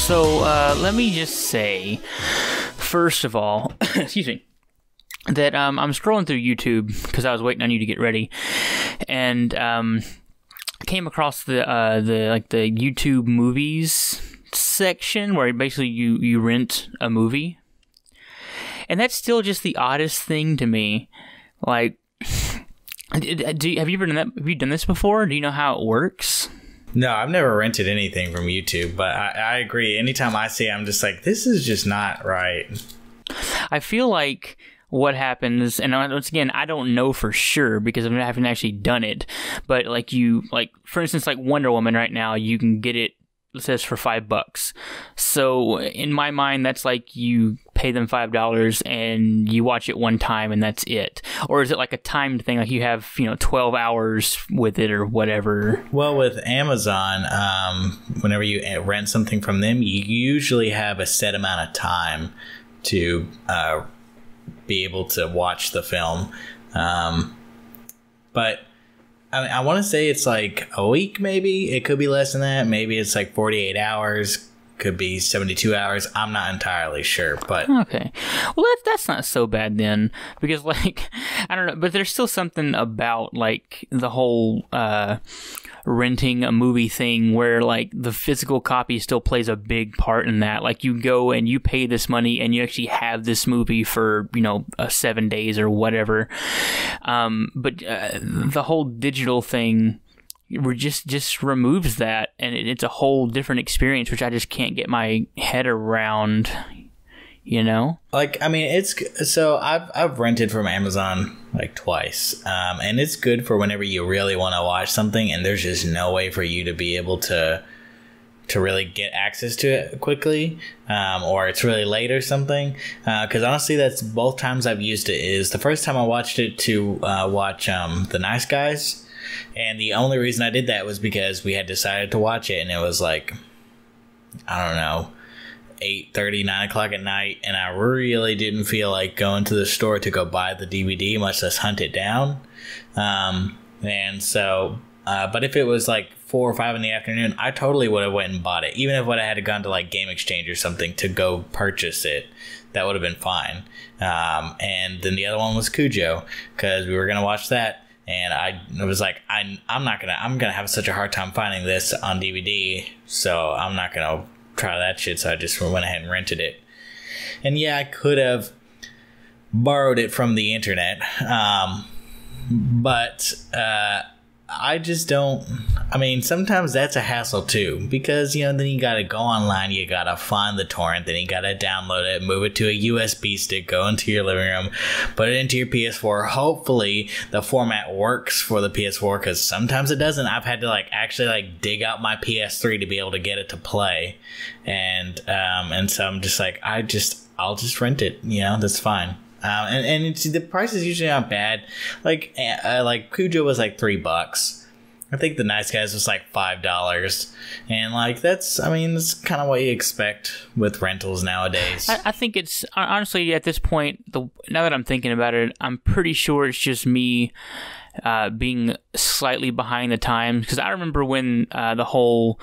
So let me just say, first of all, excuse me, that I'm scrolling through YouTube because I was waiting on you to get ready, and came across the YouTube movies section where basically you rent a movie, and that's still just the oddest thing to me. Like, have you ever done that? Have you done this before? Do you know how it works? No, I've never rented anything from YouTube, but I agree. Anytime I see it, I'm just like, this is just not right. I feel like what happens, and once again, I don't know for sure because I haven't actually done it, but for instance, like Wonder Woman right now, you can get it says for $5. So in my mind, that's like you pay them $5 and you watch it one time and that's it. Or is it like a timed thing, like you have 12 hours with it or whatever? Well, with Amazon, whenever you rent something from them, you usually have a set amount of time to be able to watch the film. But I want to say it's like a week, maybe. It could be less than that. Maybe it's like 48 hours. Could be 72 hours. I'm not entirely sure, but... Okay. Well, that's not so bad then. Because, like, I don't know. But there's still something about, like, the whole renting a movie thing where, like, the physical copy still plays a big part in that. Like, you go and you pay this money and you actually have this movie for, 7 days or whatever. But the whole digital thing just removes that, and it's a whole different experience, which I just can't get my head around. Like, I mean, I've rented from Amazon like twice, and it's good for whenever you really want to watch something and there's just no way for you to be able to really get access to it quickly, or it's really late or something, because honestly that's both times I've used it. Is the first time I watched it to watch The Nice Guys, and the only reason I did that was because we had decided to watch it and it was like, I don't know, 8:30, 9 o'clock at night, and I really didn't feel like going to the store to go buy the DVD, much less hunt it down. And so, but if it was like 4 or 5 in the afternoon, I totally would have went and bought it. Even if I had gone to like Game Exchange or something to go purchase it, that would have been fine. And then the other one was Cujo, because we were going to watch that. And I was like, I'm going to have such a hard time finding this on DVD, so I'm not going to try that shit. So I just went ahead and rented it. And yeah, I could have borrowed it from the internet. But I just don't. I mean, sometimes that's a hassle too, because then you gotta go online, you gotta find the torrent, then you gotta download it, move it to a USB stick, go into your living room, put it into your PS4. Hopefully the format works for the PS4, because sometimes it doesn't. I've had to actually dig out my PS3 to be able to get it to play, and so I'm just like, I'll just rent it. That's fine. And the price is usually not bad. Like Cujo was like $3. I think The Nice Guys was like $5, and that's kind of what you expect with rentals nowadays. I think it's honestly at this point. Now that I'm thinking about it, I'm pretty sure it's just me being slightly behind the times, because I remember when the whole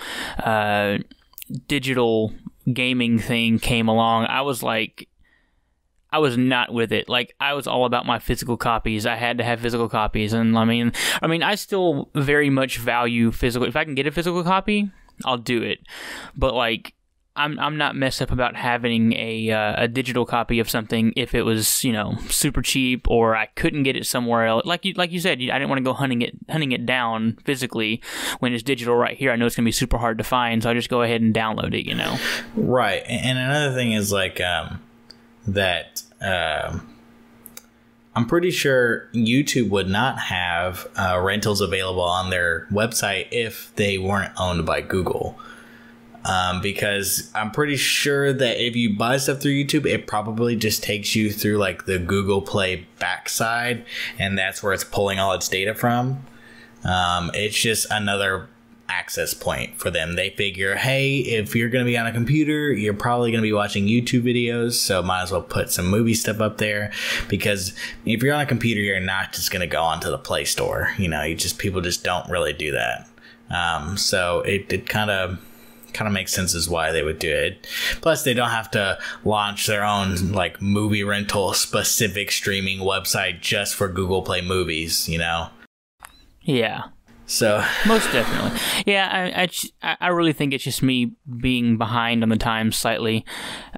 digital gaming thing came along. I was not with it. I was all about my physical copies. I had to have physical copies, and I still very much value physical. If I can get a physical copy, I'll do it. But I'm not messed up about having a digital copy of something if it was super cheap, or I couldn't get it somewhere else. Like you said, I didn't want to go hunting it down physically when it's digital right here. I know it's gonna be super hard to find, so I just go ahead and download it. Right. And another thing is that I'm pretty sure YouTube would not have rentals available on their website if they weren't owned by Google. Because I'm pretty sure that if you buy stuff through YouTube, it probably just takes you through the Google Play backside, and that's where it's pulling all its data from. It's just another access point for them. They figure, hey, if you're going to be on a computer, you're probably going to be watching YouTube videos, so might as well put some movie stuff up there, because if you're on a computer, you're not just going to go onto the Play Store. People just don't really do that. So it kind of kind of makes sense as why they would do it. Plus, they don't have to launch their own like movie rental specific streaming website just for Google Play Movies, you know? Yeah. So most definitely, yeah. I really think it's just me being behind on the times slightly.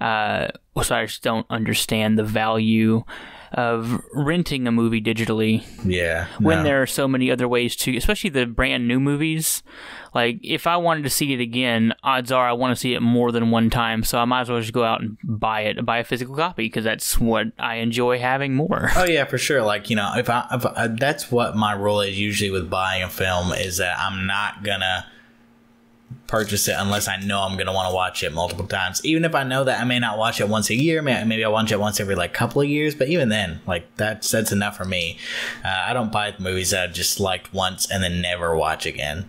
So I just don't understand the value of renting a movie digitally. Yeah. When there are so many other ways to, especially the brand new movies. Like, if I wanted to see it again, odds are I want to see it more than one time, so I might as well just go out and buy a physical copy, because that's what I enjoy having more. Oh yeah, for sure. Like, you know, if that's what my rule is usually with buying a film, is that I'm not gonna purchase it unless I know I'm gonna want to watch it multiple times. Even if I know that I may not watch it once a year, maybe I'll watch it once every like couple of years. But even then, like that's enough for me. I don't buy movies that I just liked once and then never watch again.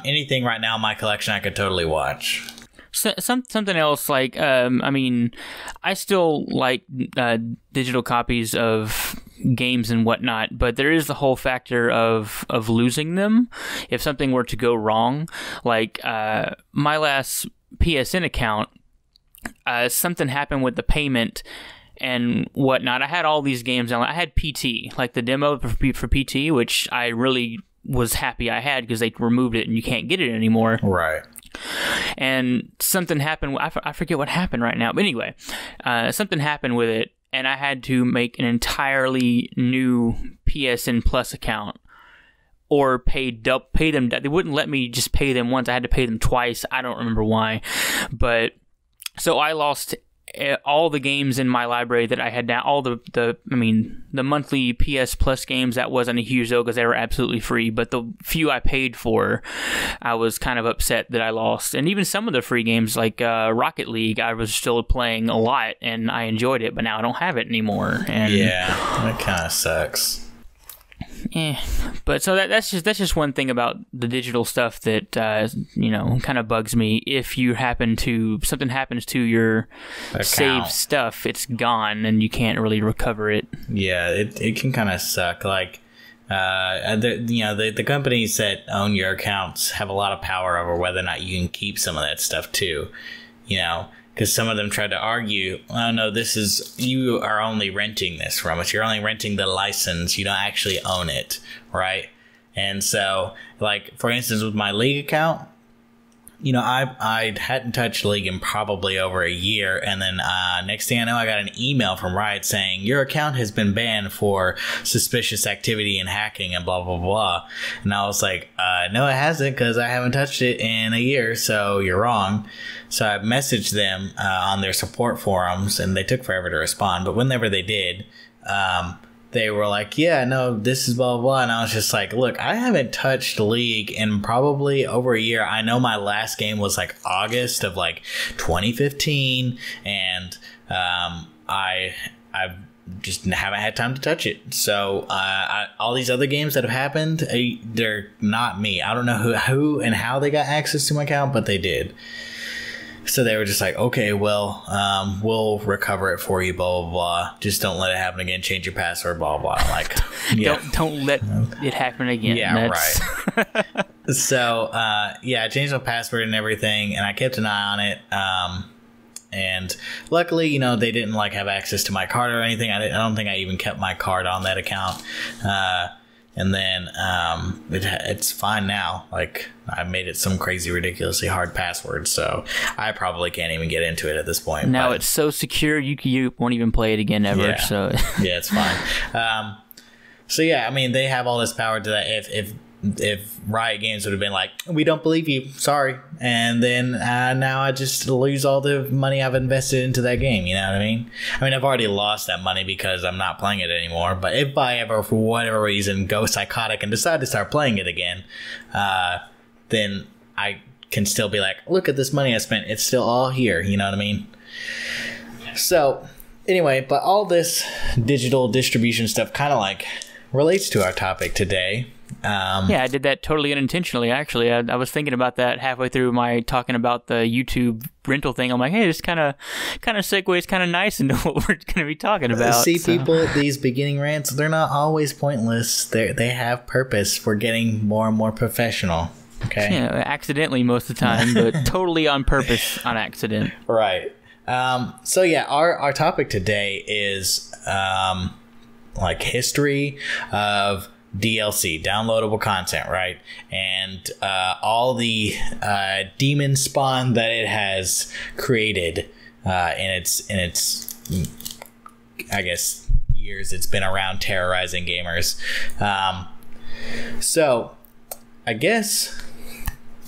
Anything right now in my collection I could totally watch. Something else, like, I mean, I still like digital copies of games and whatnot, but there is the whole factor of losing them if something were to go wrong. Like, my last PSN account, something happened with the payment and whatnot. I had all these games down. I had PT, like the demo for PT, which I really was happy I had, because they removed it and you can't get it anymore. Right. And something happened. I forget what happened right now. But anyway, something happened with it, and I had to make an entirely new PSN Plus account, or pay them. They wouldn't let me just pay them once. I had to pay them twice. I don't remember why. But so I lost all the games in my library that I had now, all the monthly PS Plus games. That wasn't a huge deal because they were absolutely free, but the few I paid for, I was kind of upset that I lost. And even some of the free games, like Rocket League, I was still playing a lot and I enjoyed it, but now I don't have it anymore. And yeah, that kind of sucks. But so that's just one thing about the digital stuff that kind of bugs me. If something happens to your saved stuff, it's gone and you can't really recover it. Yeah, it can kind of suck. Like, the companies that own your accounts have a lot of power over whether or not you can keep some of that stuff too. You know, because some of them tried to argue, oh no, you are only renting this from us. You're only renting the license. You don't actually own it, right? And so, like, for instance, with my League account, you know, I hadn't touched League in probably over a year, and then next thing I know, I got an email from Riot saying, your account has been banned for suspicious activity and hacking and blah, blah, blah. And I was like, no, it hasn't, because I haven't touched it in a year, so you're wrong. So I messaged them on their support forums, and they took forever to respond, but whenever they did, they were like, yeah, no, this is blah, blah, blah. And I was just like, look, I haven't touched League in probably over a year. I know my last game was like August of like 2015. And I just haven't had time to touch it. So all these other games that have happened, they're not me. I don't know who and how they got access to my account, but they did. So they were just like, okay, well, we'll recover it for you, blah, blah, blah. Just don't let it happen again. Change your password, blah, blah. Like, yeah. Don't let it happen again. Yeah, right. So, I changed my password and everything, and I kept an eye on it. And luckily, you know, they didn't like have access to my card or anything. I don't think I even kept my card on that account. And then it's fine now. Like, I made it some crazy, ridiculously hard password, so I probably can't even get into it at this point. Now it's so secure, you won't even play it again ever. Yeah. So yeah, it's fine. So yeah, I mean, they have all this power to that. If Riot Games would have been like, we don't believe you, sorry, and then now I just lose all the money I've invested into that game, you know what I mean? I mean, I've already lost that money because I'm not playing it anymore, but if I ever, for whatever reason, go psychotic and decide to start playing it again, then I can still be like, look at this money I spent, it's still all here, you know what I mean? So, anyway, but all this digital distribution stuff kind of like relates to our topic today. Yeah, I did that totally unintentionally, actually. I was thinking about that halfway through my talking about the YouTube rental thing. I'm like, hey, this kind of segues kind of nice into what we're going to be talking about. See, people, these beginning rants, they're not always pointless. They have purpose. We're getting more and more professional. Okay. Yeah, accidentally most of the time, but totally on purpose, on accident. Right. So yeah, our topic today is like history of DLC, downloadable content, right? And all the demon spawn that it has created in its I guess years it's been around terrorizing gamers. So I guess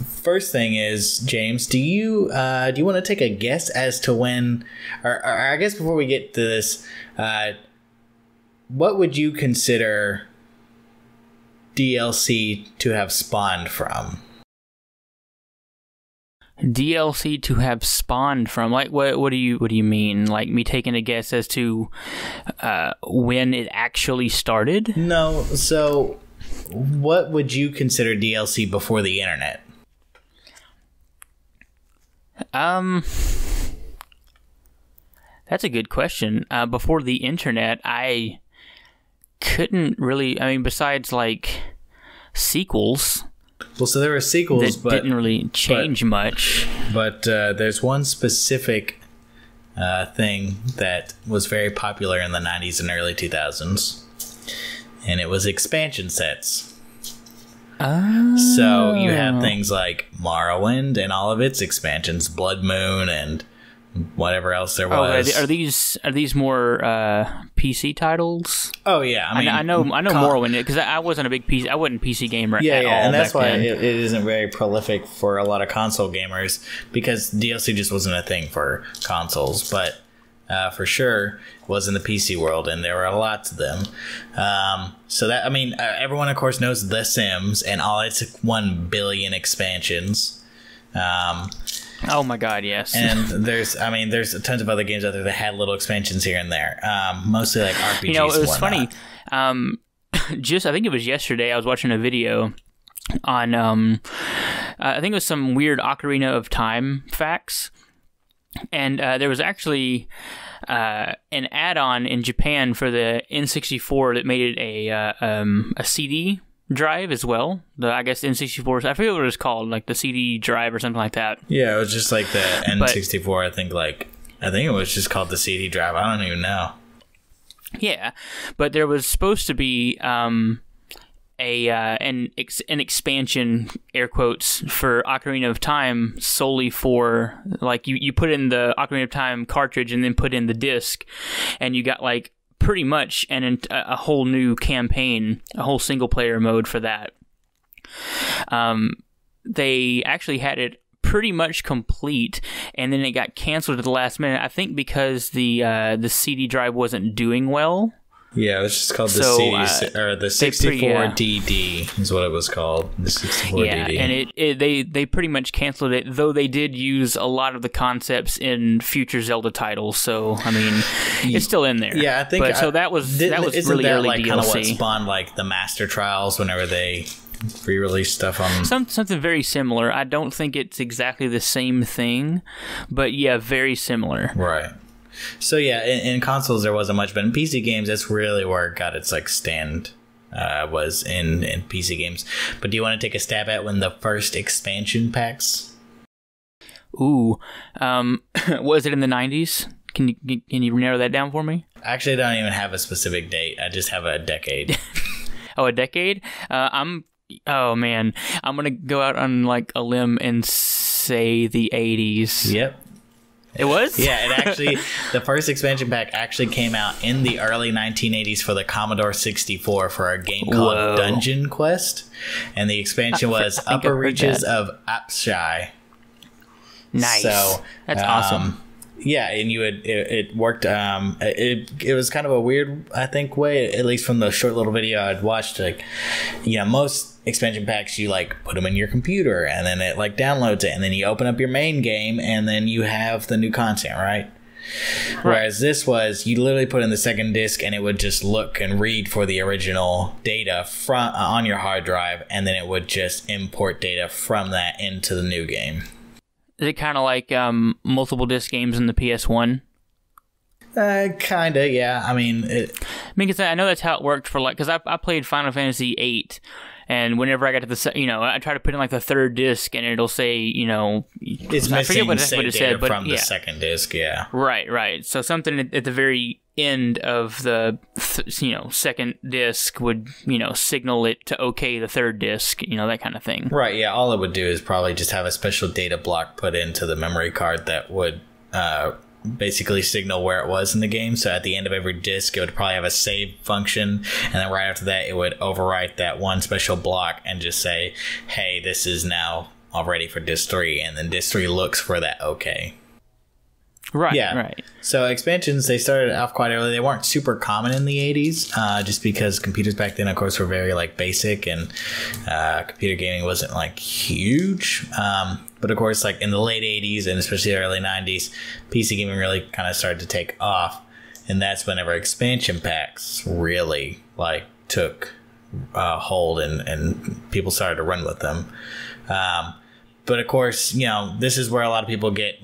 first thing is, James, do you want to take a guess as to when, or I guess before we get to this, what would you consider DLC to have spawned from? DLC to have spawned from, like, what do you mean? Like me taking a guess as to when it actually started? No, so what would you consider DLC before the internet? That's a good question. Before the internet, I couldn't really, I mean, besides like sequels. Well, so there were sequels, that didn't really change much. But there's one specific thing that was very popular in the 90s and early 2000s, and it was expansion sets. Oh. So you have things like Morrowind and all of its expansions, Blood Moon and whatever else there was. Are these more PC titles? Oh yeah, I mean, I know Morrowind because I wasn't a big PC. I wasn't a PC gamer. At all and that's why then. it isn't very prolific for a lot of console gamers because DLC just wasn't a thing for consoles, but for sure was in the PC world, and there were lots of them. So that, I mean, everyone of course knows The Sims and all its 1 billion expansions. Oh my god, yes. And there's tons of other games out there that had little expansions here and there. Mostly like RPGs. You know, it was funny. I think it was yesterday. I was watching a video on I think it was some weird Ocarina of Time facts. And there was actually an add-on in Japan for the N64 that made it a CD drive as well. I guess N64, I forget what it was called, like the CD drive or something like that. Yeah, it was just like the N64. I think it was just called the CD drive. I don't even know. Yeah, but there was supposed to be an expansion, air quotes, for Ocarina of Time solely for, like, you put in the Ocarina of Time cartridge and then put in the disc, and you got, like, pretty much a whole new campaign, a whole single-player mode for that. They actually had it pretty much complete, and then it got canceled at the last minute, I think because the CD drive wasn't doing well. Yeah, it was just called the the 64DD is what it was called. The 64DD. Yeah, and they pretty much canceled it, though they did use a lot of the concepts in future Zelda titles. So I mean, it's still in there. Yeah, I think. But, so that was really that early like DLC. Kind of what spawned like the Master Trials whenever they re-release stuff on something very similar. I don't think it's exactly the same thing, but yeah, very similar. Right. So yeah, in consoles there wasn't much, but in PC games that's really where it got its like stand was in PC games. But do you want to take a stab at when the first expansion packs? Ooh, was it in the 90s? Can you narrow that down for me? Actually, I don't even have a specific date. I just have a decade. Oh, a decade? Oh man, I'm gonna go out on like a limb and say the 80s. Yep. It was? Yeah, it actually, the first expansion pack actually came out in the early 1980s for the Commodore 64 for a game called Dungeon Quest. And the expansion was Upper Reaches of Apshai. Nice. So, that's awesome. Yeah, and it worked. It was kind of a weird, I think, way, at least from the short little video I'd watched. Like, you know, most expansion packs, you like put them in your computer and then it like downloads it, and then you open up your main game and then you have the new content, right? Whereas this was, you literally put in the second disc and it would just look and read for the original data from on your hard drive, and then it would just import data from that into the new game. Is it kind of like multiple disc games in the PS1? Kinda, yeah. I mean, because I know that's how it worked for, like, because I played Final Fantasy VIII, And whenever I got to the, I try to put in like the third disc, and it'll say, it's missing save data from the second disc. Yeah. Right. So something at the very end of the, second disc would, signal it to okay the third disc, that kind of thing. Right. Yeah. All it would do is probably just have a special data block put into the memory card that would basically signal where it was in the game. So at the end of every disc, it would probably have a save function, and then right after that, it would overwrite that one special block and just say, hey, this is now all ready for disc 3, and then disc 3 looks for that okay. Right, yeah. Right. So expansions, they started off quite early. They weren't super common in the 80s, just because computers back then, of course, were very basic, and computer gaming wasn't huge. But of course, in the late 80s and especially the early 90s, PC gaming really kind of started to take off, and that's whenever expansion packs really took hold, and people started to run with them. But of course, this is where a lot of people get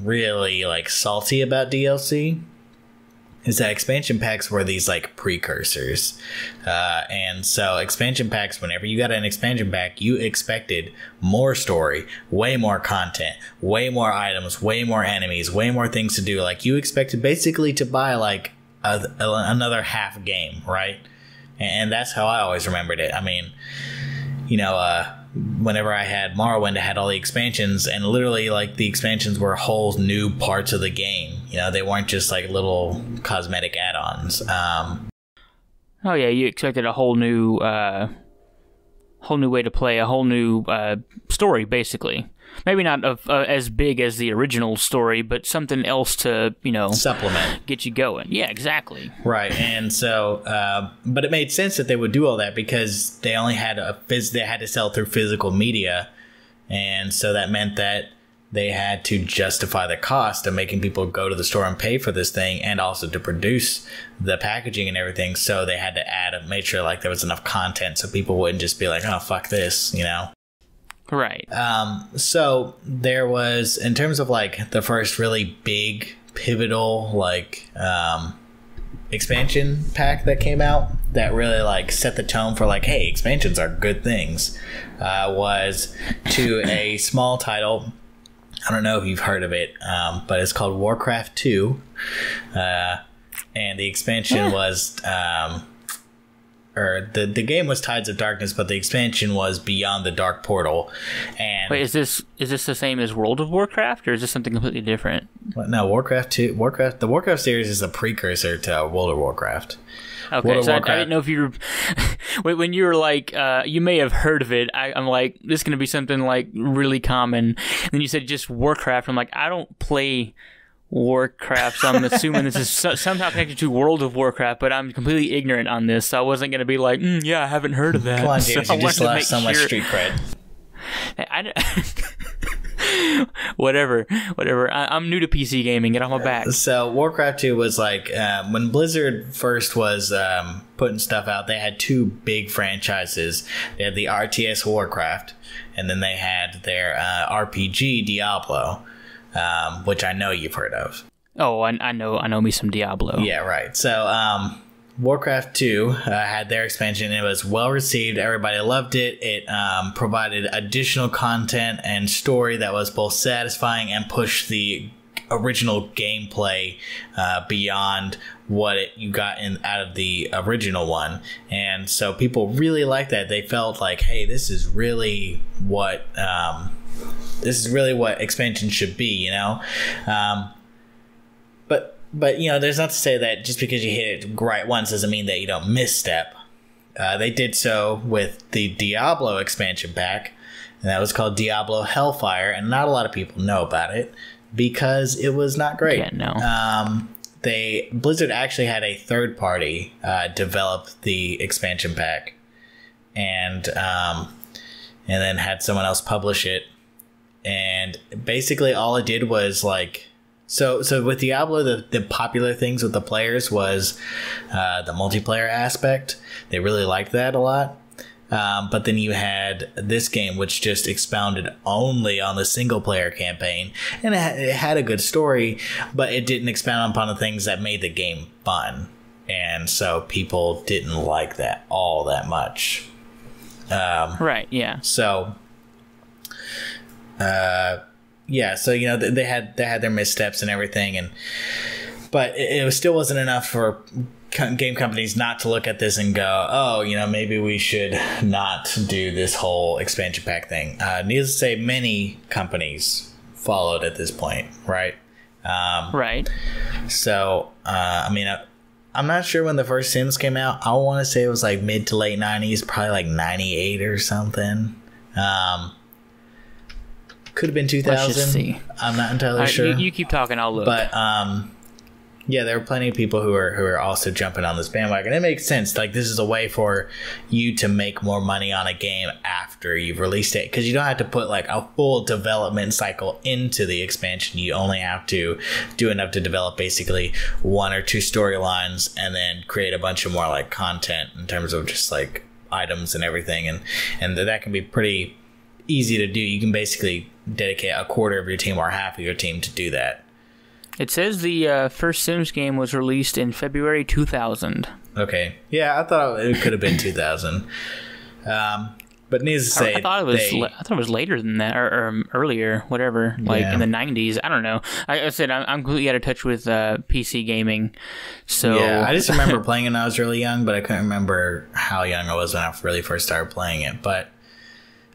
really salty about DLC. Is that expansion packs were these precursors, and so expansion packs, whenever you got an expansion pack, you expected more story, way more content, way more items, way more enemies, way more things to do. You expected basically to buy another half game, right? And that's how I always remembered it. I mean, whenever I had Morrowind, I had all the expansions, and literally the expansions were whole new parts of the game. They weren't just little cosmetic add-ons. Oh yeah, you expected a whole new way to play, a whole new story, basically. Maybe not as big as the original story, but something else to, supplement, get you going. Yeah, exactly. Right, and so, but it made sense that they would do all that because they only had they had to sell through physical media, and so that meant that they had to justify the cost of making people go to the store and pay for this thing, and also to produce the packaging and everything. So they had to make sure there was enough content so people wouldn't just be like, oh, fuck this, Right. So there was, in terms of the first really big pivotal expansion pack that came out that really set the tone for hey, expansions are good things, was to a small title. I don't know if you've heard of it, but it's called Warcraft 2, and the expansion was the game was Tides of Darkness, but the expansion was Beyond the Dark Portal. And wait, is this the same as World of Warcraft, or is this something completely different? No, Warcraft 2. The Warcraft series is a precursor to World of Warcraft. Okay, so I didn't know if you were when you were you may have heard of it. I'm this is gonna be something really common. And then you said just Warcraft. I'm I don't play Warcraft, so I'm assuming this is somehow connected to World of Warcraft, but I'm completely ignorant on this, so I wasn't going to be yeah, I haven't heard of that. Come on, James, you just lost so much street cred. Whatever. I'm new to PC gaming. Get off my back. So Warcraft 2 was when Blizzard first was putting stuff out, they had two big franchises. They had the RTS Warcraft, and then they had their RPG Diablo. Which I know you've heard of. Oh, I know me some Diablo. Yeah, right. So, Warcraft 2 had their expansion. It was well received. Everybody loved it. It provided additional content and story that was both satisfying and pushed the original gameplay beyond what you got out of the original one. And so people really liked that. They felt hey, this is really what expansion should be, but there's not to say that just because you hit it right once doesn't mean that you don't misstep. They did so with the Diablo expansion pack, and that was called Diablo Hellfire, and not a lot of people know about it because it was not great. Yeah, no. Blizzard actually had a third party develop the expansion pack, and then had someone else publish it. And basically all it did was so with Diablo, the popular things with the players was the multiplayer aspect. They really liked that a lot. But then you had this game, which just expounded only on the single player campaign, and it had a good story, but it didn't expound upon the things that made the game fun. And so people didn't like that all that much. Right. Yeah. So, yeah. So they had their missteps and everything, but it still wasn't enough for game companies not to look at this and go, oh, maybe we should not do this whole expansion pack thing. Needless to say, many companies followed at this point, right? Right. So, I'm not sure when the first Sims came out. I want to say it was like mid to late 90s, probably like 98 or something. Could have been 2000. Let's just see. I'm not entirely sure. You keep talking, I'll look. But yeah, there were plenty of people who are also jumping on this bandwagon. It makes sense. Like, this is a way for you to make more money on a game after you've released it, because you don't have to put like a full development cycle into the expansion. You only have to do enough to develop basically 1 or 2 storylines, and then create a bunch of more like content in terms of just like items and everything, and that can be pretty easy to do. You can basically dedicate a quarter of your team or half of your team to do that. It says the first Sims game was released in February 2000. Okay. Yeah, I thought it could have been 2000. But needless to say, I thought it was later than that, or earlier, whatever, like in the 90s. I don't know. Like I said, I'm completely out of touch with PC gaming. So yeah, I just remember playing it when I was really young, but I couldn't remember how young I was when I really first started playing it. But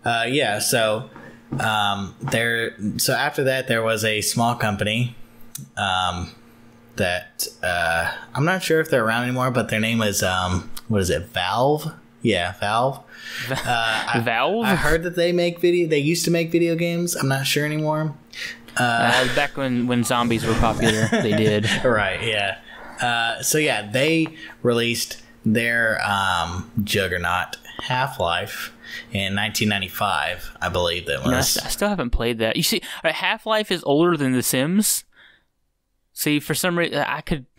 yeah, so after that, there was a small company that I'm not sure if they're around anymore, but their name is what is it, Valve? Yeah, Valve. Valve? I heard that they used to make video games. I'm not sure anymore. Back when zombies were popular, they did. Right, yeah. So yeah, they released their juggernaut Half-Life in 1995, I believe that was. I still haven't played that. You see, Half-Life is older than The Sims. See, for some reason,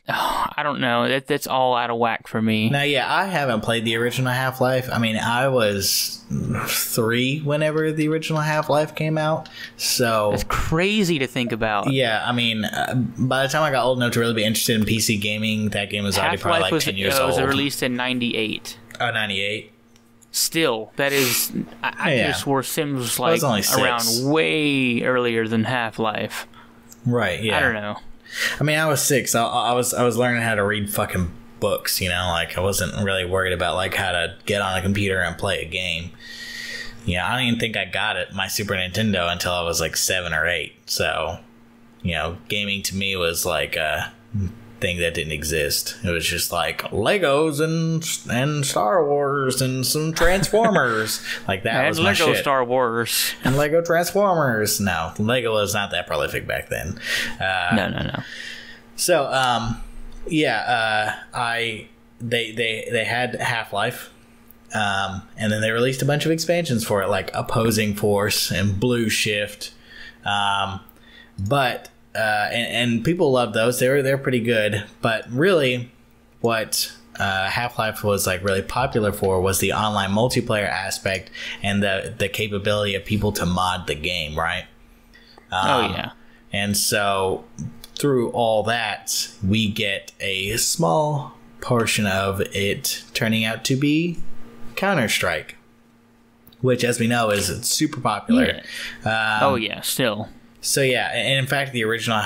I don't know. That's all out of whack for me. Now, yeah, I haven't played the original Half-Life. I mean, I was 3 whenever the original Half-Life came out. So it's crazy to think about. Yeah, I mean, by the time I got old enough to really be interested in PC gaming, that game was already probably like 10 years old. It was released in 98. Oh, 98. Still, that is... I just swore Sims was like around way earlier than Half-Life. Right, yeah. I don't know. I mean, I was 6. I was learning how to read fucking books, like I wasn't really worried about like how to get on a computer and play a game. I don't even think I got my Super Nintendo until I was like 7 or 8. So, gaming to me was like a thing that didn't exist. It was just like Legos and Star Wars and some Transformers. Like that was my Lego shit. Star Wars and Lego Transformers. No, Lego was not that prolific back then. No. So, yeah, they had Half-Life, and then they released a bunch of expansions for it, like Opposing Force and Blue Shift, but and people loved those. They're pretty good, but really, what Half-Life was like really popular for was the online multiplayer aspect and the capability of people to mod the game, right? Oh yeah, and so through all that, we get a small portion of it turning out to be Counter-Strike, which, as we know, is super popular. Yeah. Oh yeah, still. So yeah, and in fact, the original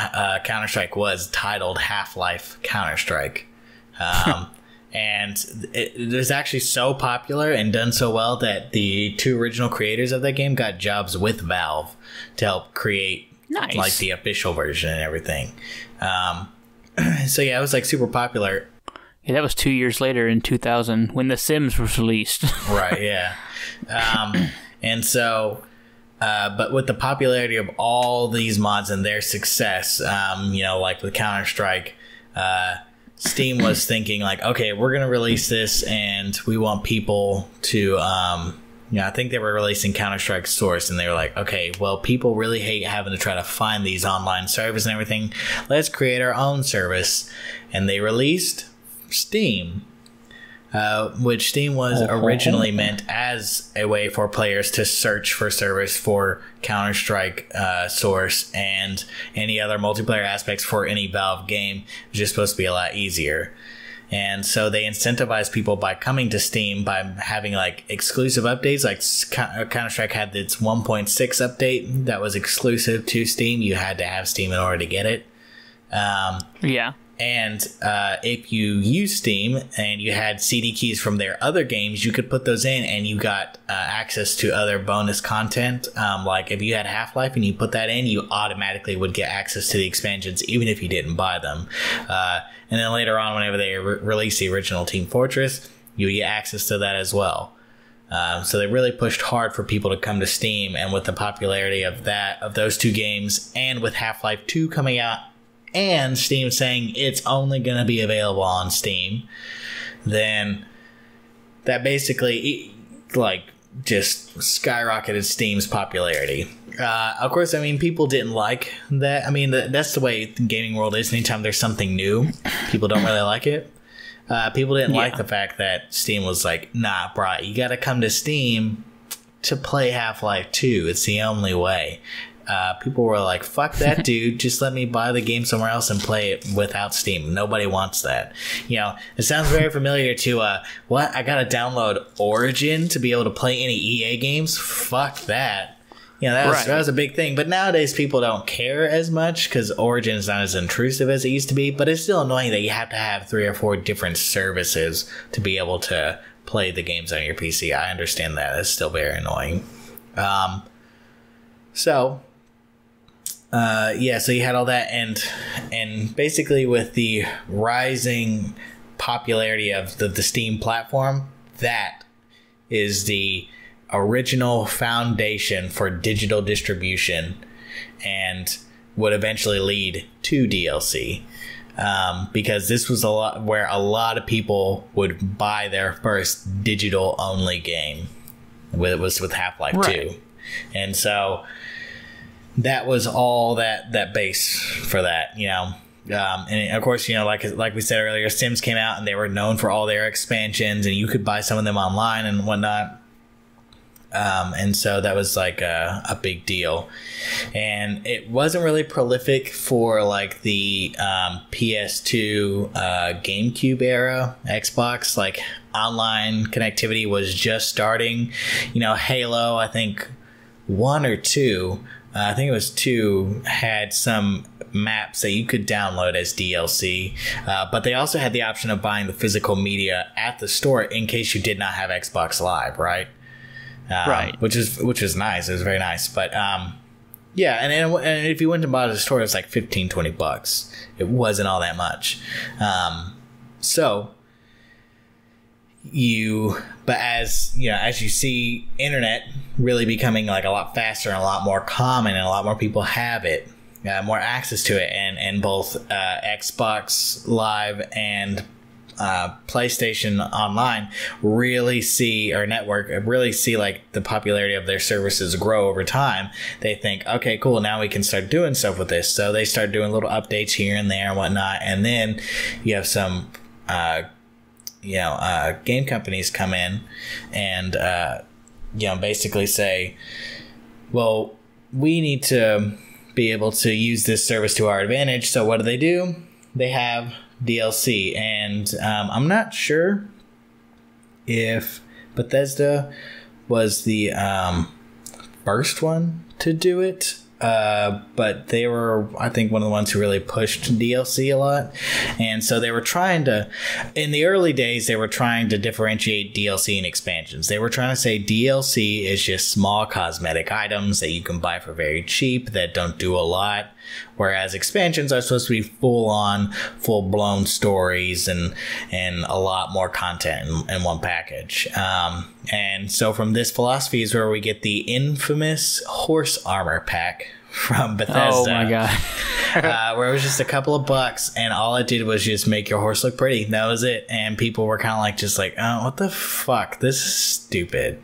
Counter-Strike was titled Half-Life Counter-Strike. And it was actually so popular and done so well that the 2 original creators of that game got jobs with Valve to help create like the official version and everything. So yeah, it was like super popular. Yeah, that was 2 years later in 2000 when The Sims was released. Right, yeah. And so... but with the popularity of all these mods and their success, like with Counter-Strike, Steam was thinking like, okay, we're going to release this and we want people to, I think they were releasing Counter-Strike Source, and they were like, okay, well, people really hate having to try to find these online servers and everything. Let's create our own service. And they released Steam. Which Steam was originally meant as a way for players to search for servers for Counter-Strike Source and any other multiplayer aspects for any Valve game. It was just supposed to be a lot easier. And so they incentivize people by coming to Steam by having like exclusive updates. Like Counter-Strike had its 1.6 update that was exclusive to Steam. You had to have Steam in order to get it. Yeah. And if you use Steam and you had CD keys from their other games, you could put those in and you got access to other bonus content. Like if you had Half-Life and you put that in, you automatically would get access to the expansions even if you didn't buy them. And then later on, whenever they release the original Team Fortress, you get access to that as well. So they really pushed hard for people to come to Steam, and with the popularity of those two games, and with Half-Life 2 coming out, and Steam saying it's only going to be available on Steam, then that basically like just skyrocketed Steam's popularity. Of course, I mean, people didn't like that. I mean, that's the way the gaming world is. Anytime there's something new, people don't really like it. People didn't like the fact that Steam was like, nah, bro, you got to come to Steam to play Half-Life 2. It's the only way. People were like, fuck that, dude. Just let me buy the game somewhere else and play it without Steam. Nobody wants that. You know, it sounds very familiar to, what? I gotta download Origin to be able to play any EA games? Fuck that. You know, that was a big thing. But nowadays, people don't care as much because Origin is not as intrusive as it used to be. But it's still annoying that you have to have 3 or 4 different services to be able to play the games on your PC. I understand that. It's still very annoying. So you had all that, and basically with the rising popularity of the Steam platform, that is the original foundation for digital distribution and would eventually lead to DLC. Because this was where a lot of people would buy their first digital only game. It was with Half-Life 2. And so that was all that base for that, you know. And of course, you know, like we said earlier, Sims came out and they were known for all their expansions, and you could buy some of them online and whatnot. And so that was like a big deal. And it wasn't really prolific for like the PS2, GameCube era, Xbox. Like online connectivity was just starting. You know, Halo, I think 1 or 2. I think it was 2, had some maps that you could download as DLC, but they also had the option of buying the physical media at the store in case you did not have Xbox Live, right? Which is nice. It was very nice. But and if you went to buy it at the store, it was like $15-20. It wasn't all that much. But as you know, as you see internet really becoming like a lot faster and a lot more common, and a lot more people have it, more access to it, and both Xbox Live and PlayStation Online really see like the popularity of their services grow over time. They think, okay, cool, now we can start doing stuff with this. So they start doing little updates here and there and whatnot, and then you have some game companies come in and basically say, well, we need to be able to use this service to our advantage. So what do? They have DLC, and I'm not sure if Bethesda was the first one to do it. But they were, I think, one of the ones who really pushed DLC a lot. And so they were trying to, in the early days, they were trying to differentiate DLC and expansions. They were trying to say DLC is just small cosmetic items that you can buy for very cheap that don't do a lot. Whereas expansions are supposed to be full-blown stories and a lot more content in one package. And so from this philosophy is where we get the infamous horse armor pack from Bethesda. Oh my god. Where it was just a couple of bucks, and all it did was just make your horse look pretty. That was it. And people were kind of like, oh, what the fuck? This is stupid.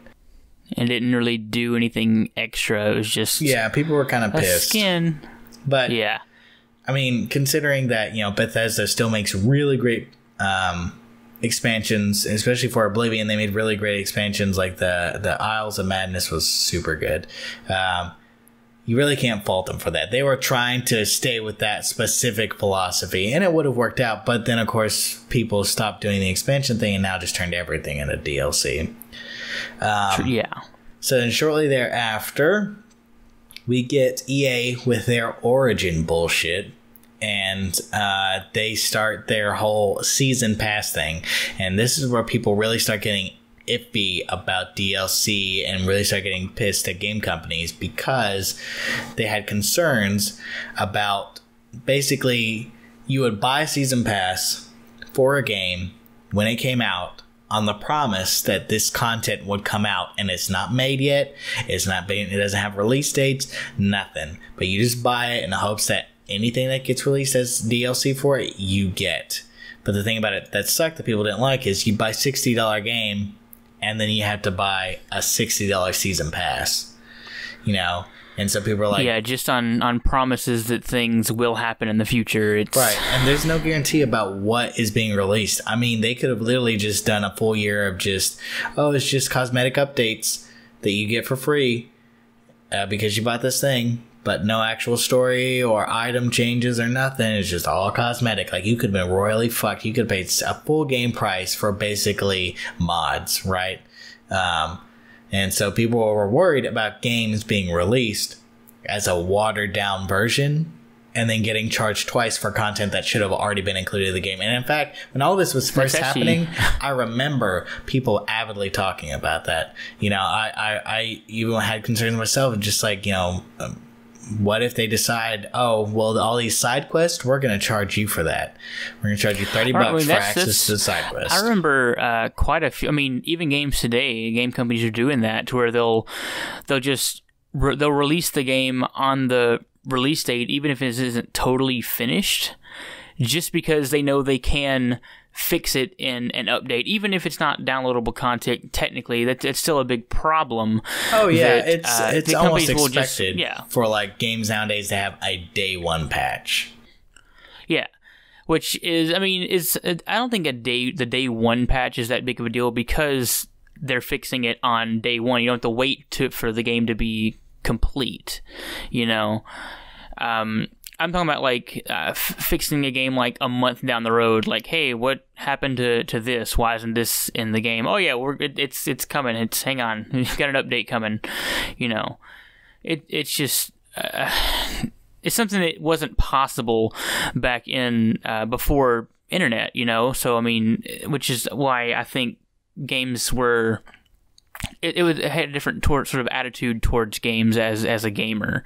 It didn't really do anything extra. It was just... Yeah, people were kind of pissed. Skin. But, yeah, I mean, considering that, Bethesda still makes really great expansions, especially for Oblivion, they made really great expansions. Like the Isles of Madness was super good. you really can't fault them for that. They were trying to stay with that specific philosophy, and it would have worked out. But then, of course, people stopped doing the expansion thing and now just turned everything into DLC. Yeah. So then shortly thereafter, we get EA with their Origin bullshit. And they start their whole season pass thing. And this is where people really start getting iffy about DLC and really start getting pissed at game companies, because they had concerns about, basically, you would buy a season pass for a game when it came out on the promise that this content would come out, and it's not made yet, it doesn't have release dates, nothing, but you just buy it in the hopes that anything that gets released as DLC for it, you get. But the thing about it that sucked that people didn't like is you buy $60 game and then you have to buy a $60 season pass, you know? And so people are like... Yeah, just on promises that things will happen in the future. It's... Right, and there's no guarantee about what is being released. I mean, they could have literally just done a full year of just, it's just cosmetic updates that you get for free because you bought this thing. But no actual story or item changes or nothing. It's just all cosmetic. Like, you could have been royally fucked. You could have paid a full game price for basically mods, right? And so people were worried about games being released as a watered down version and then getting charged twice for content that should have already been included in the game. And in fact, when all this was first happening, I remember people avidly talking about that. You know, I even had concerns myself, just like, you know, what if they decide, all these side quests, we're going to charge you for that. We're going to charge you $30 for access to the side quest. I remember quite a few. I mean, even games today, game companies are doing that, to where they'll release the game on the release date, even if it isn't totally finished, just because they know they can fix it in an update, even if it's not downloadable content. Technically, it's still a big problem. Oh yeah, it's almost expected for like games nowadays to have a day one patch. Yeah, which is, I mean, I don't think the day one patch is that big of a deal, because they're fixing it on day one. You don't have to wait for the game to be complete, you know. I'm talking about like fixing a game like a month down the road. Like, hey, what happened to this? Why isn't this in the game? Oh yeah, it's coming. Hang on, we've got an update coming. You know, it's just it's something that wasn't possible back in before internet. You know, so I mean, which is why I think games were. It had a different sort of attitude towards games as a gamer.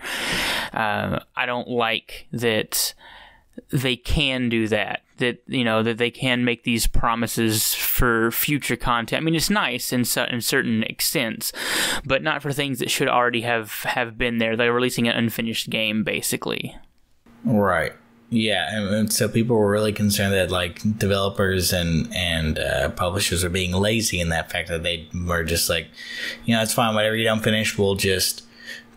I don't like that they can do that. That, you know, that they can make these promises for future content. I mean, it's nice in certain extents, but not for things that should already have been there. They're releasing an unfinished game, basically. Right. Yeah, and so people were really concerned that like developers and publishers are being lazy in that fact that they were just like, you know, it's fine, whatever you don't finish, we'll just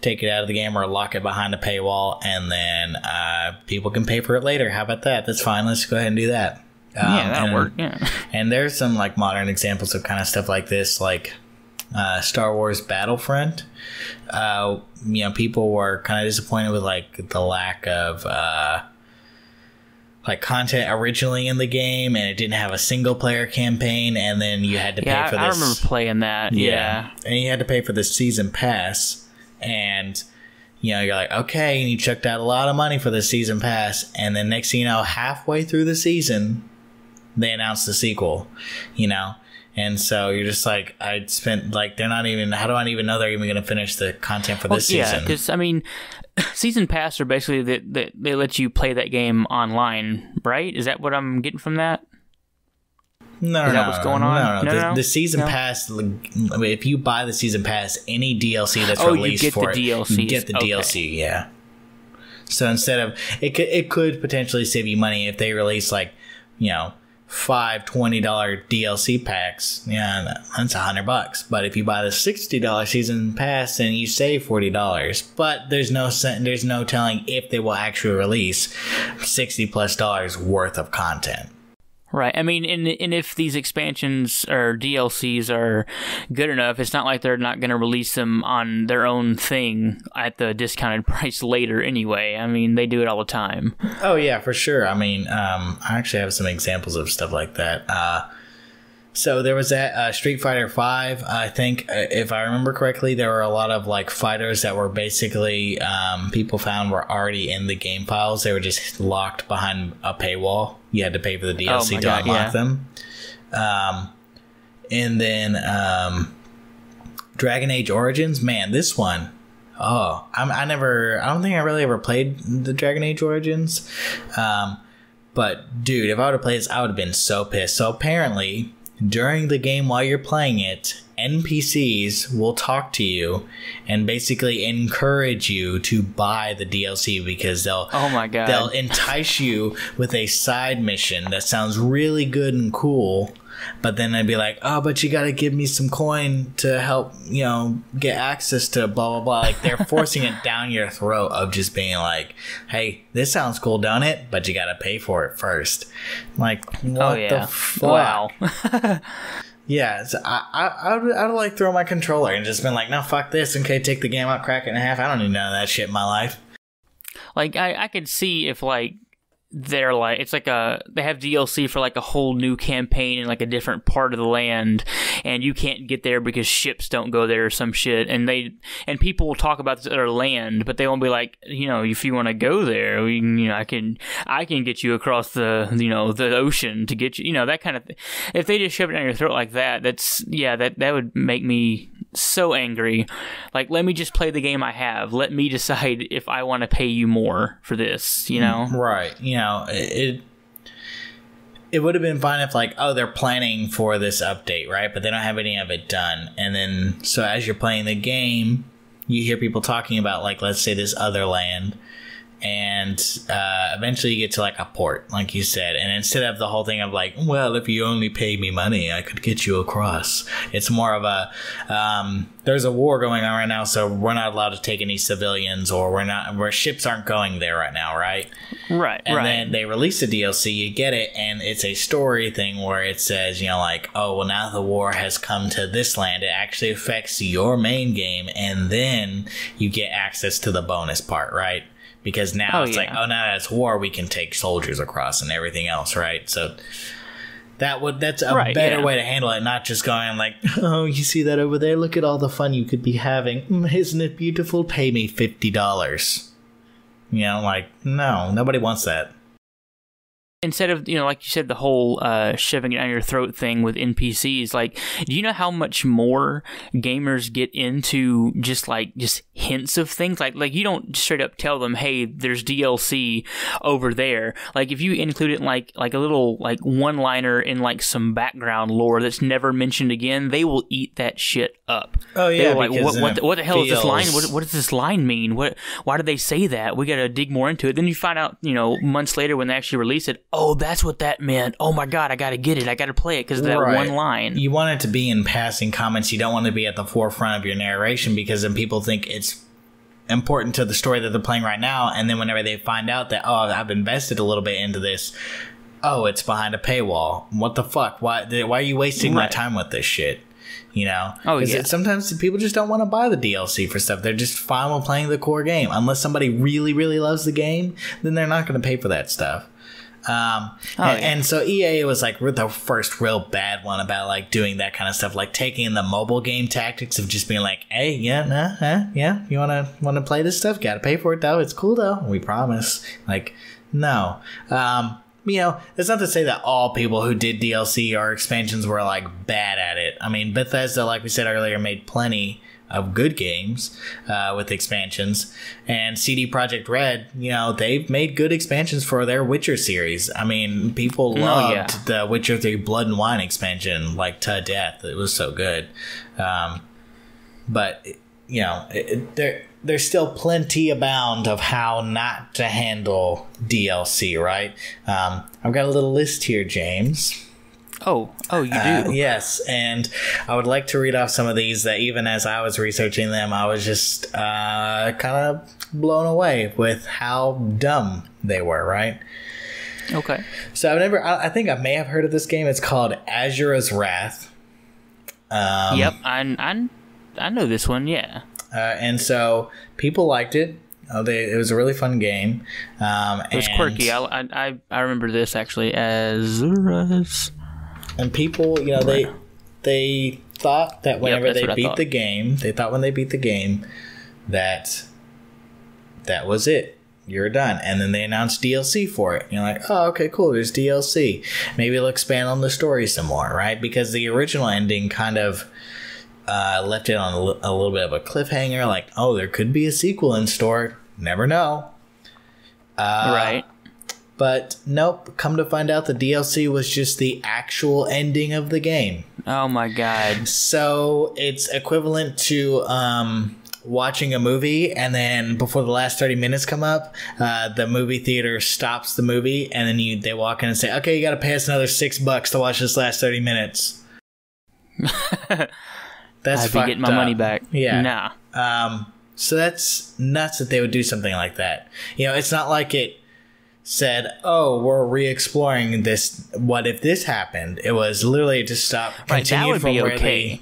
take it out of the game or lock it behind a paywall, and then people can pay for it later. How about that? That's fine. Let's go ahead and do that. Yeah, that'll work. Yeah. And there's some like modern examples of kind of stuff like this, like Star Wars Battlefront. You know, people were kind of disappointed with like the lack of like content originally in the game, and it didn't have a single player campaign, and then you had to pay for this. I remember playing that. Yeah. And you had to pay for the season pass, and you know, you're like, okay, and you chucked out a lot of money for the season pass, and then next thing you know, halfway through the season, they announced the sequel, you know. And so you're just like, I spent like, they're not even, how do I even know they're even going to finish the content for this season? Yeah, because I mean, season pass are basically that they let you play that game online, right? Is that what I'm getting from that? No, Is that what's going on? No. The season pass, if you buy the season pass, any DLC that's released for it, you get the DLC, yeah. So instead of, it could potentially save you money if they release like, you know, 5 $20 DLC packs. Yeah, that's $100. But if you buy the $60 season pass, then you save $40. But there's no telling if they will actually release $60+ worth of content. Right. I mean, and if these expansions or DLCs are good enough, it's not like they're not going to release them on their own thing at the discounted price later anyway. I mean, they do it all the time. Oh, yeah, for sure. I mean, I actually have some examples of stuff like that. So there was that Street Fighter V. I think, if I remember correctly, there were a lot of like fighters that were basically people found were already in the game files. They were just locked behind a paywall. You had to pay for the DLC to unlock them. And then Dragon Age Origins, man, this one. Oh, I don't think I really ever played the Dragon Age Origins. But dude, if I would have played this, I would have been so pissed. So apparently, during the game while you're playing it, NPCs will talk to you and basically encourage you to buy the DLC because they'll they'll entice you with a side mission that sounds really good and cool, but then they'd be like, oh, but you got to give me some coin to help, you know, get access to blah blah blah. Like they're forcing it down your throat of just being like, hey, this sounds cool, don't it? But you got to pay for it first. Like, what the fuck? Wow. Yeah, so I'd like throw my controller and just been like, no, fuck this. Okay, take the game out, crack it in half. I don't need none of that shit in my life. Like, I could see if, like, they're like, it's like they have DLC for like a whole new campaign in like a different part of the land, and you can't get there because ships don't go there or some shit, and people will talk about this other land, but they won't be like, you know, if you want to go there, we can, you know, I can get you across the, you know, the ocean to get you, you know, that kind of thing. If they just shove it down your throat like that, that would make me so angry. Like, let me just play the game I have. Let me decide if I want to pay you more for this, you know? Right. You know, it would have been fine if, like, oh, they're planning for this update, right? But they don't have any of it done. And then, so as you're playing the game, you hear people talking about, like, let's say this other land. And eventually you get to like a port, like you said. And instead of the whole thing of like, well, if you only pay me money, I could get you across. It's more of a, there's a war going on right now, so we're not allowed to take any civilians, or where ships aren't going there right now, right? Right, and then they release the DLC, you get it, and it's a story thing where it says, you know, like, oh, well, now the war has come to this land. It actually affects your main game, and then you get access to the bonus part, right? Because now it's like, oh, now that it's war, we can take soldiers across and everything else, right? So that's a better way to handle it, not just going like, oh, you see that over there? Look at all the fun you could be having. Isn't it beautiful? Pay me $50. You know, like, no, nobody wants that. Instead of, you know, like you said, the whole shoving it down your throat thing with NPCs, like, do you know how much more gamers get into just hints of things? Like you don't straight up tell them, hey, there's DLC over there. Like, if you include it in like a little like one-liner in like some background lore that's never mentioned again, they will eat that shit up. Oh yeah, like, what the hell is this line? What does this line mean? Why did they say that? We got to dig more into it. Then you find out, you know, months later when they actually release it, oh, that's what that meant. Oh my god, I gotta get it. I gotta play it because of that one line. You want it to be in passing comments. You don't want to be at the forefront of your narration, because then people think it's important to the story that they're playing right now. And then whenever they find out that, oh, I've invested a little bit into this, oh, it's behind a paywall. What the fuck? Why are you wasting my time with this shit? You know? Oh, yeah. Sometimes people just don't want to buy the DLC for stuff. They're just fine with playing the core game. Unless somebody really, really loves the game, then they're not going to pay for that stuff. And so EA was like the first real bad one about like doing that kind of stuff, like taking the mobile game tactics of just being like, hey, you want to play this stuff? Got to pay for it though. It's cool though. We promise. Like, no. You know, it's not to say that all people who did DLC or expansions were like bad at it. I mean, Bethesda, like we said earlier, made plenty of good games with expansions, and CD Projekt Red, you know, they've made good expansions for their Witcher series. I mean, people loved the Witcher 3 Blood and Wine expansion like to death. It was so good. But you know, there's still plenty abound of how not to handle DLC, right? I've got a little list here, James. Oh, you do? Yes, and I would like to read off some of these that even as I was researching them, I was just kind of blown away with how dumb they were, right? Okay. So I think I may have heard of this game. It's called Azura's Wrath. Yep, I know this one. Yeah. And so people liked it. It was a really fun game. It was quirky. I remember this actually as. And people, they thought that whenever they beat the game, that was it. You're done. And then they announced DLC for it. You're like, oh, okay, cool. There's DLC. Maybe it'll expand on the story some more, right? Because the original ending kind of left it on a little bit of a cliffhanger. Like, oh, there could be a sequel in store. Never know. Right. But nope. Come to find out, the DLC was just the actual ending of the game. Oh my god. So it's equivalent to watching a movie, and then before the last 30 minutes come up, the movie theater stops the movie, and then they walk in and say, okay, you got to pay us another $6 to watch this last 30 minutes. That's I'd be getting my money back. Yeah. Nah. So that's nuts that they would do something like that. It's not like it said, oh, we're re-exploring this. What if this happened? It was literally to stop. Right, that would be okay.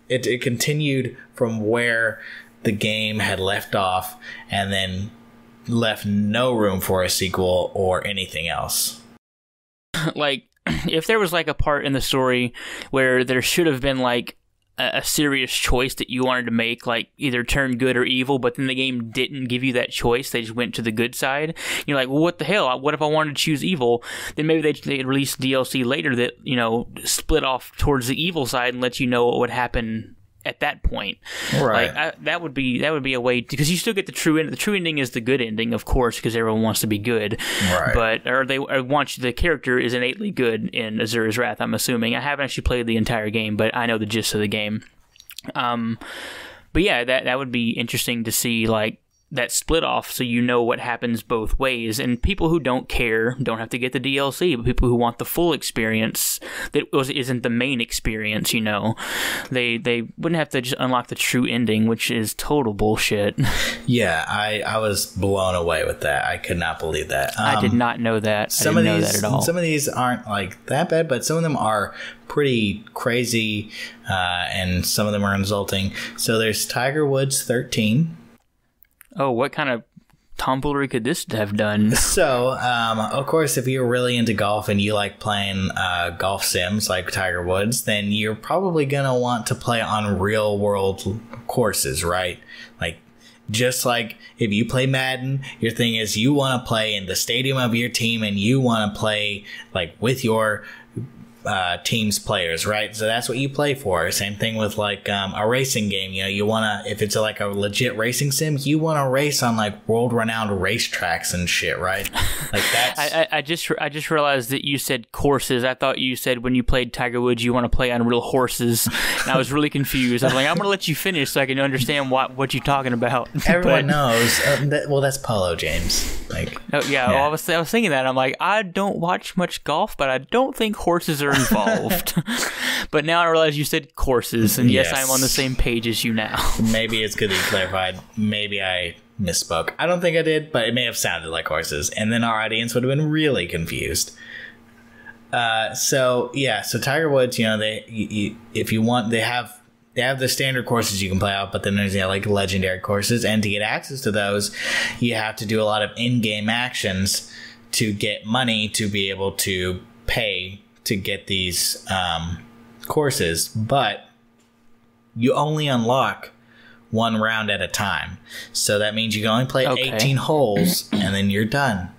It continued from where the game had left off, and then left no room for a sequel or anything else. Like, if there was like a part in the story where there should have been like a serious choice that you wanted to make, like either turn good or evil, but then the game didn't give you that choice, they just went to the good side. You're like, well, what the hell? What if I wanted to choose evil? Then maybe they'd release DLC later that, split off towards the evil side and let you know what would happen at that point. Right. Like, that would be a way, because you still get the true ending. The true ending is the good ending, of course, because everyone wants to be good. Right. But the character is innately good in Azura's Wrath, I'm assuming. I haven't actually played the entire game, but I know the gist of the game. But yeah, that would be interesting to see, like, that split off, so you know what happens both ways. And people who don't care don't have to get the DLC, but people who want the full experience that isn't the main experience, they wouldn't have to just unlock the true ending, which is total bullshit. Yeah, I was blown away with that. I could not believe that. I did not know that. I didn't know that at all. Some of these aren't like that bad, but some of them are pretty crazy, and some of them are insulting. So there's Tiger Woods 13. Oh, what kind of tomfoolery could this have done? So, of course, if you're really into golf and you like playing golf sims like Tiger Woods, then you're probably going to want to play on real world courses, right? Like, just like if you play Madden, your thing is you want to play in the stadium of your team, and you want to play like with your team's players, right? So that's what you play for. Same thing with like a racing game. You want to, if it's like a legit racing sim, you want to race on like world-renowned racetracks and shit, right? Like that's. I just realized that you said courses. I thought you said when you played Tiger Woods, you want to play on real horses. And I was really confused. I was like, I'm gonna let you finish so I can understand what you're talking about. Everyone knows. That's polo, James. Like, oh, yeah. Well, I was thinking that. I'm like, I don't watch much golf, but I don't think horses are involved. But now I realize you said courses, and yes, I'm on the same page as you now. Maybe it's good that you clarified. Maybe I misspoke. I don't think I did, but it may have sounded like horses, and then our audience would have been really confused. So Tiger Woods, if you want, they have the standard courses you can play out, but then there's like legendary courses, and to get access to those, you have to do a lot of in-game actions to get money to be able to pay to get these courses, but you only unlock one round at a time. So that means you can only play 18 holes, and then you're done.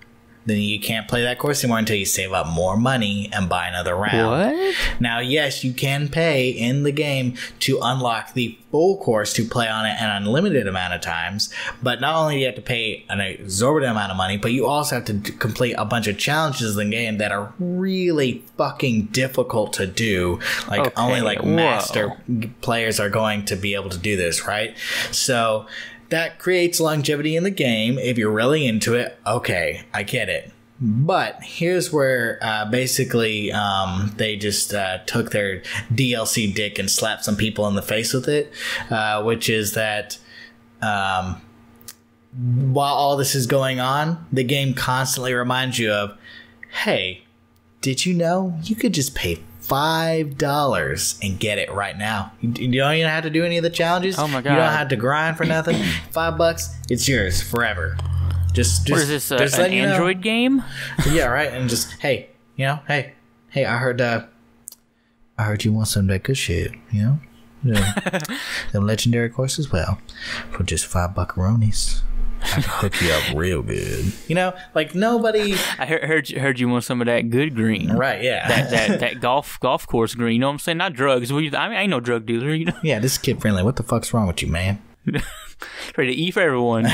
Then you can't play that course anymore until you save up more money and buy another round. What? Now, yes, you can pay in the game to unlock the full course to play on it an unlimited amount of times, but not only do you have to pay an exorbitant amount of money, but you also have to complete a bunch of challenges in the game that are really fucking difficult to do. Like, only like master players are going to be able to do this, right? So that creates longevity in the game. If you're really into it, okay, I get it. But here's where basically they just took their DLC dick and slapped some people in the face with it, which is that while all this is going on, the game constantly reminds you of, hey, did you know you could just pay $5 and get it right now? You don't even have to do any of the challenges. Oh my god! You don't have to grind for nothing. $5, it's yours forever. Just what is this? An Android game? Yeah, right. And just hey, hey, I heard you want some of that good shit. Them legendary courses. Well, for just $5 I can hook you up real good. Like nobody. I heard you want some of that good green. Right, yeah. That golf course green. You know what I'm saying? Not drugs. I ain't no drug dealer. Yeah, this is kid friendly. What the fuck's wrong with you, man? Ready to eat for everyone.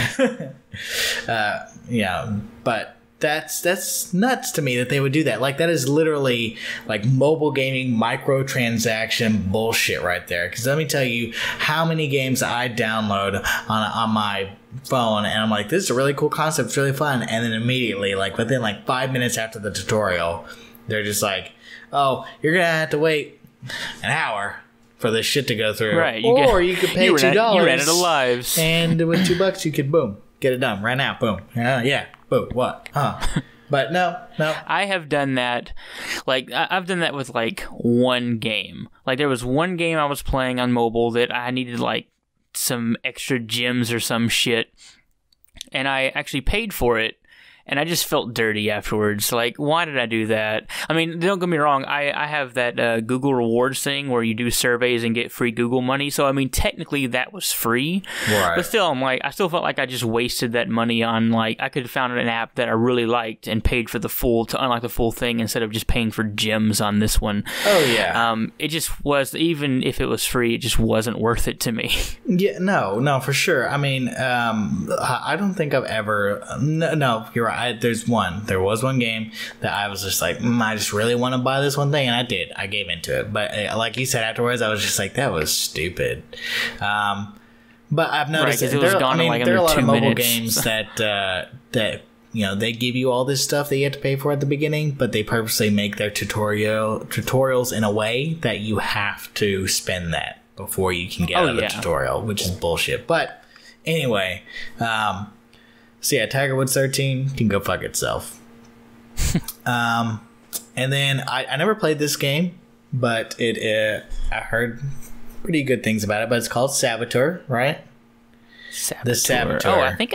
Yeah, but that's nuts to me that they would do that. Like, that is literally like mobile gaming microtransaction bullshit right there. Because let me tell you how many games I download on my phone, and I'm like, this is a really cool concept, it's really fun, and then immediately, like within like 5 minutes after the tutorial, they're just like, oh, you're gonna have to wait an hour for this shit to go through, right? You could pay $2. You ran out of lives, and with $2 you could boom get it done right now. Boom. Yeah. Boom. What? But no. I have done that. Like, I've done that with like one game. Like, there was one game I was playing on mobile that I needed like some extra gems or some shit, and I actually paid for it, and I just felt dirty afterwards. Like, why did I do that? I mean, don't get me wrong, I have that Google Rewards thing where you do surveys and get free Google money, so I mean, technically that was free, right? But still, I still felt like I just wasted that money on, like, I could have found an app that I really liked and paid for to unlock the full thing instead of just paying for gems on this one. Oh yeah. It just was, even if it was free, it just wasn't worth it to me. Yeah, no, for sure. I mean, I don't think I've ever. No, you're right. There was one game that I was just like, I just really want to buy this one thing, and I did. I gave into it, but like you said afterwards, I was just like, that was stupid. But I've noticed there are a lot of mobile games that they give you all this stuff that you have to pay for at the beginning, but they purposely make their tutorials in a way that you have to spend that before you can get out of the tutorial, which is bullshit. But anyway, so yeah, Tiger Woods 13 can go fuck itself. And then I never played this game, but I heard pretty good things about it. But it's called Saboteur, right? The Saboteur. Oh, I think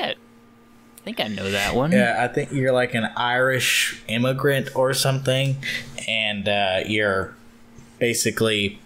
I know that one. Yeah, I think you're like an Irish immigrant or something, and you're basically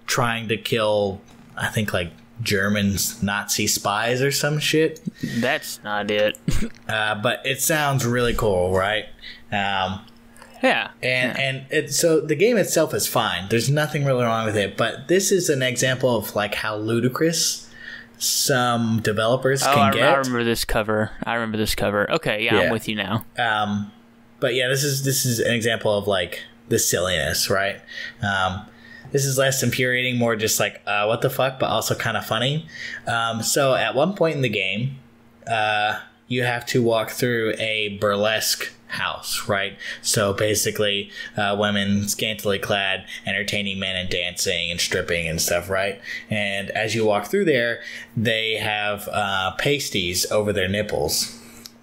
trying to kill, I think, like Germans, Nazi spies or some shit. That's not it. But it sounds really cool, right? Yeah. And so the game itself is fine. There's nothing really wrong with it. But this is an example of like how ludicrous some developers can get. I remember this cover. Okay, yeah, I'm with you now. But yeah, this is an example of like the silliness, right? This is less infuriating, more just like, what the fuck, but also kind of funny. So at one point in the game, you have to walk through a burlesque house, right? So basically, women scantily clad, entertaining men and dancing and stripping and stuff, right? And as you walk through there, they have pasties over their nipples.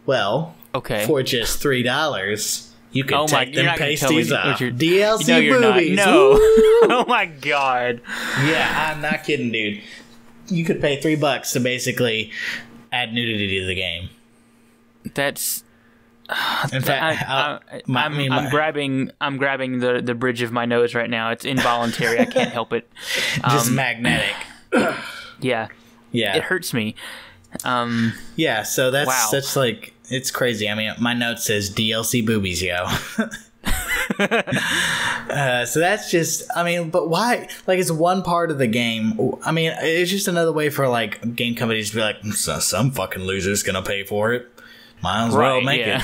Well, for just $3... you can take them pasties off. DLC boobies. No. Oh my god. Yeah, I'm not kidding, dude. You could pay $3 to basically add nudity to the game. That's. In fact, I'm grabbing the bridge of my nose right now. It's involuntary. I can't help it. Just magnetic. Yeah. It hurts me. Yeah. So that's like. It's crazy. I mean, my note says DLC boobies, yo. So that's just, I mean, but why? Like, it's one part of the game. I mean, it's just another way for, like, game companies to be like, some fucking loser's gonna pay for it. Might as well make it.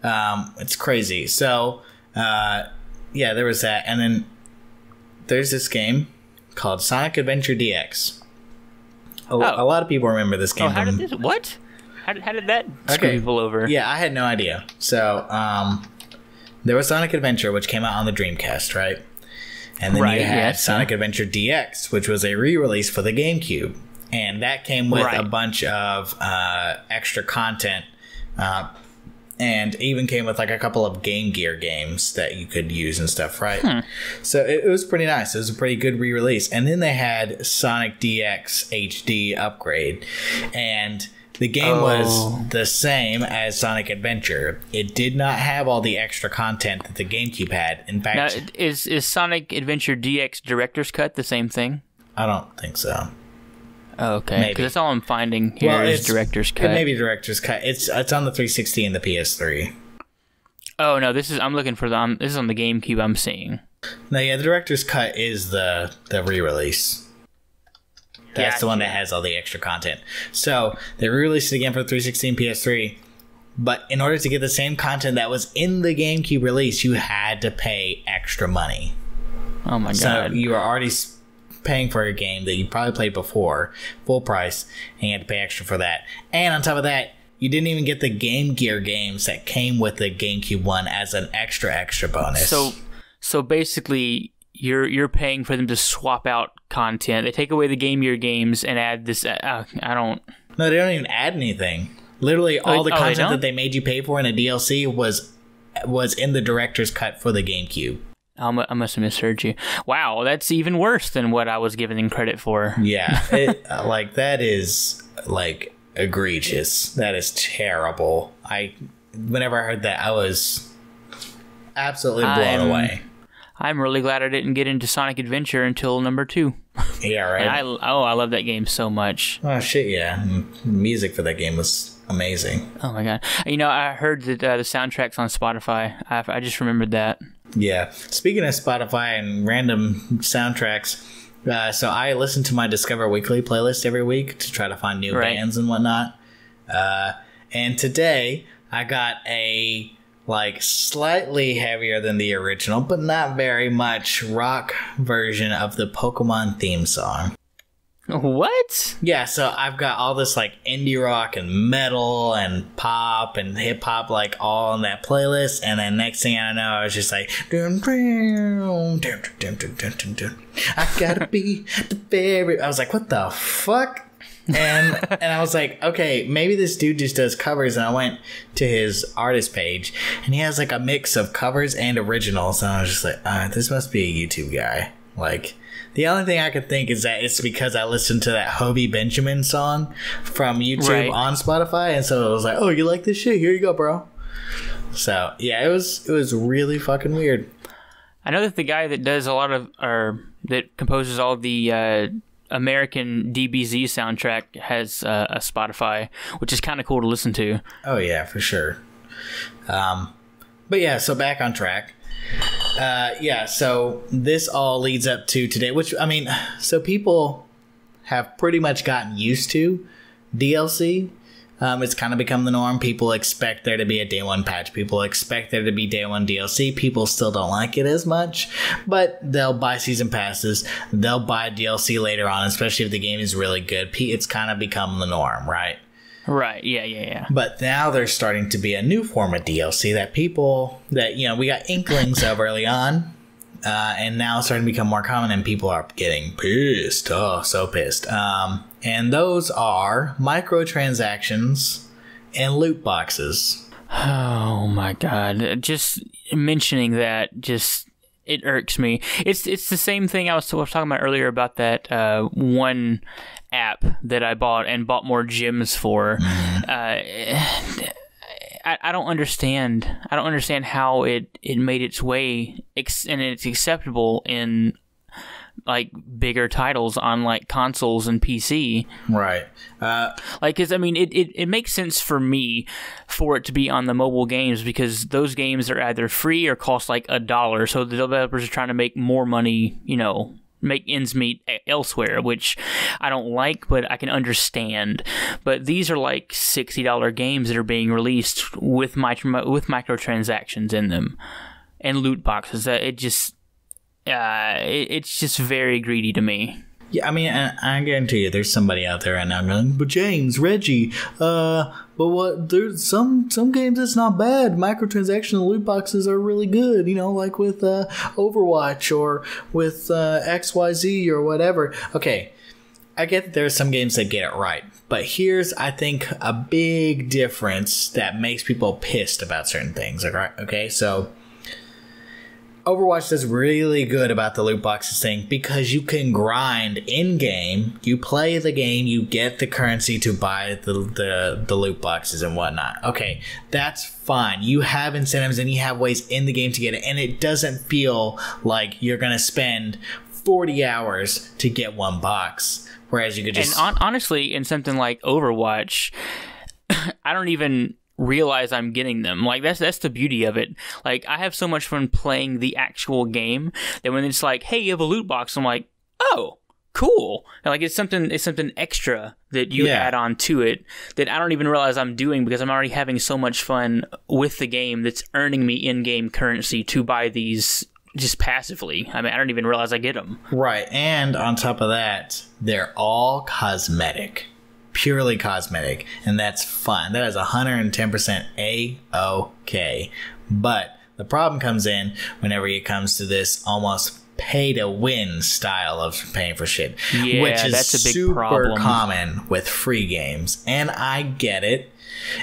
It's crazy. So, yeah, there was that. And then there's this game called Sonic Adventure DX. A lot of people remember this game. What? How did that screw people over? Yeah, I had no idea. So, there was Sonic Adventure, which came out on the Dreamcast, right? And then you had Sonic Adventure DX, which was a re-release for the GameCube. and that came with a bunch of extra content. And even came with like a couple of Game Gear games that you could use and stuff, right? So it was pretty nice. It was a pretty good re-release. And then they had Sonic DX HD upgrade. And the game was the same as Sonic Adventure. It did not have all the extra content that the GameCube had. In fact... Now, is Sonic Adventure DX Director's Cut the same thing? I don't think so. Oh, okay, because that's all I'm finding here is Director's Cut. It may be Director's Cut. It's on the 360 and the PS3. Oh no, I'm looking for this is on the GameCube. I'm seeing. No, yeah, the Director's Cut is the re-release. That's the one that has all the extra content. So they re-released it again for the 360 and PS3. But in order to get the same content that was in the GameCube release, you had to pay extra money. Oh my god! So you were already paying for a game that you probably played before, full price, and you had to pay extra for that. And on top of that, you didn't even get the Game Gear games that came with the GameCube one as an extra bonus. So basically, you're paying for them to swap out content. They take away the Game Gear games and add this. I don't. No, they don't even add anything. Literally, all the content that they made you pay for in a DLC was in the Director's Cut for the GameCube. I must have misheard you. Wow, that's even worse than what I was giving credit for. Yeah, that is like egregious. That is terrible. Whenever I heard that, I was absolutely blown away. I'm really glad I didn't get into Sonic Adventure until number 2. Yeah, right. And I love that game so much. Oh shit, yeah. The music for that game was amazing. Oh my god. I heard that the soundtrack's on Spotify. I just remembered that. Yeah. Speaking of Spotify and random soundtracks, so I listen to my Discover Weekly playlist every week to try to find new bands and whatnot. And today I got a slightly heavier than the original, but not very much, rock version of the Pokemon theme song. What? Yeah, so I've got all this indie rock and metal and pop and hip hop all in that playlist, and then next thing I know, I was just like, dun, dun, dun, dun, dun, dun, dun, dun. I gotta be the very. I was like, what the fuck? And I was like, okay, maybe this dude just does covers. And I went to his artist page, and he has a mix of covers and originals. And I was just like, this must be a YouTube guy. The only thing I could think is that it's because I listened to that Hobie Benjamin song from YouTube on Spotify, and so it was like, oh, you like this shit? Here you go, bro. So yeah, it was really fucking weird. I know that the guy that does that composes all the American DBZ soundtrack has a Spotify, which is kind of cool to listen to. Oh yeah, for sure. But yeah, so back on track. So this all leads up to today, which, so people have pretty much gotten used to DLC. It's kind of become the norm. People expect there to be a day one patch. People expect there to be day one DLC. People still don't like it as much, but they'll buy season passes. They'll buy DLC later on, especially if the game is really good. It's kind of become the norm, right? Right, yeah. But now there's starting to be a new form of DLC that we got inklings of early on, and now it's starting to become more common, and people are getting pissed. Oh, so pissed. And those are microtransactions and loot boxes. Oh my god. Just mentioning that, it irks me. It's the same thing I was talking about earlier about that one app that I bought more gems for. I don't understand. I don't understand how it made its way and it's acceptable in bigger titles on consoles and PC. Right. Because it makes sense for me for it to be on the mobile games, because those games are either free or cost $1, so the developers are trying to make more money, make ends meet elsewhere, which I don't like, but I can understand. But these are $60 games that are being released with microtransactions in them and loot boxes. It's just very greedy to me. Yeah, I guarantee you there's somebody out there right now going, but James, Reggie, but what, there's some games it's not bad. Microtransaction and loot boxes are really good, like with Overwatch or with XYZ or whatever. Okay, I get that there are some games that get it right, but here's, I think, a big difference that makes people pissed about certain things. Okay, so Overwatch does really good about the loot boxes thing because you can grind in-game, you play the game, you get the currency to buy the loot boxes and whatnot. Okay, that's fine. You have incentives and you have ways in the game to get it, and it doesn't feel like you're going to spend 40 hours to get one box. Whereas you could just... And honestly, in something like Overwatch, I don't even realize I'm getting them. Like, that's the beauty of it. Like, I have so much fun playing the actual game that when it's like, hey, you have a loot box, I'm like, oh, cool. And like, it's something extra that you add on to it that I don't even realize I'm doing because I'm already having so much fun with the game that's earning me in-game currency to buy these just passively. I mean, I don't even realize I get them. Right, and on top of that, they're all cosmetic. Purely cosmetic, and that's fine. That is 110% A-OK. But the problem comes in whenever it comes to this almost pay-to-win style of paying for shit. Yeah, which is that's a big super problem. common with free games. And I get it.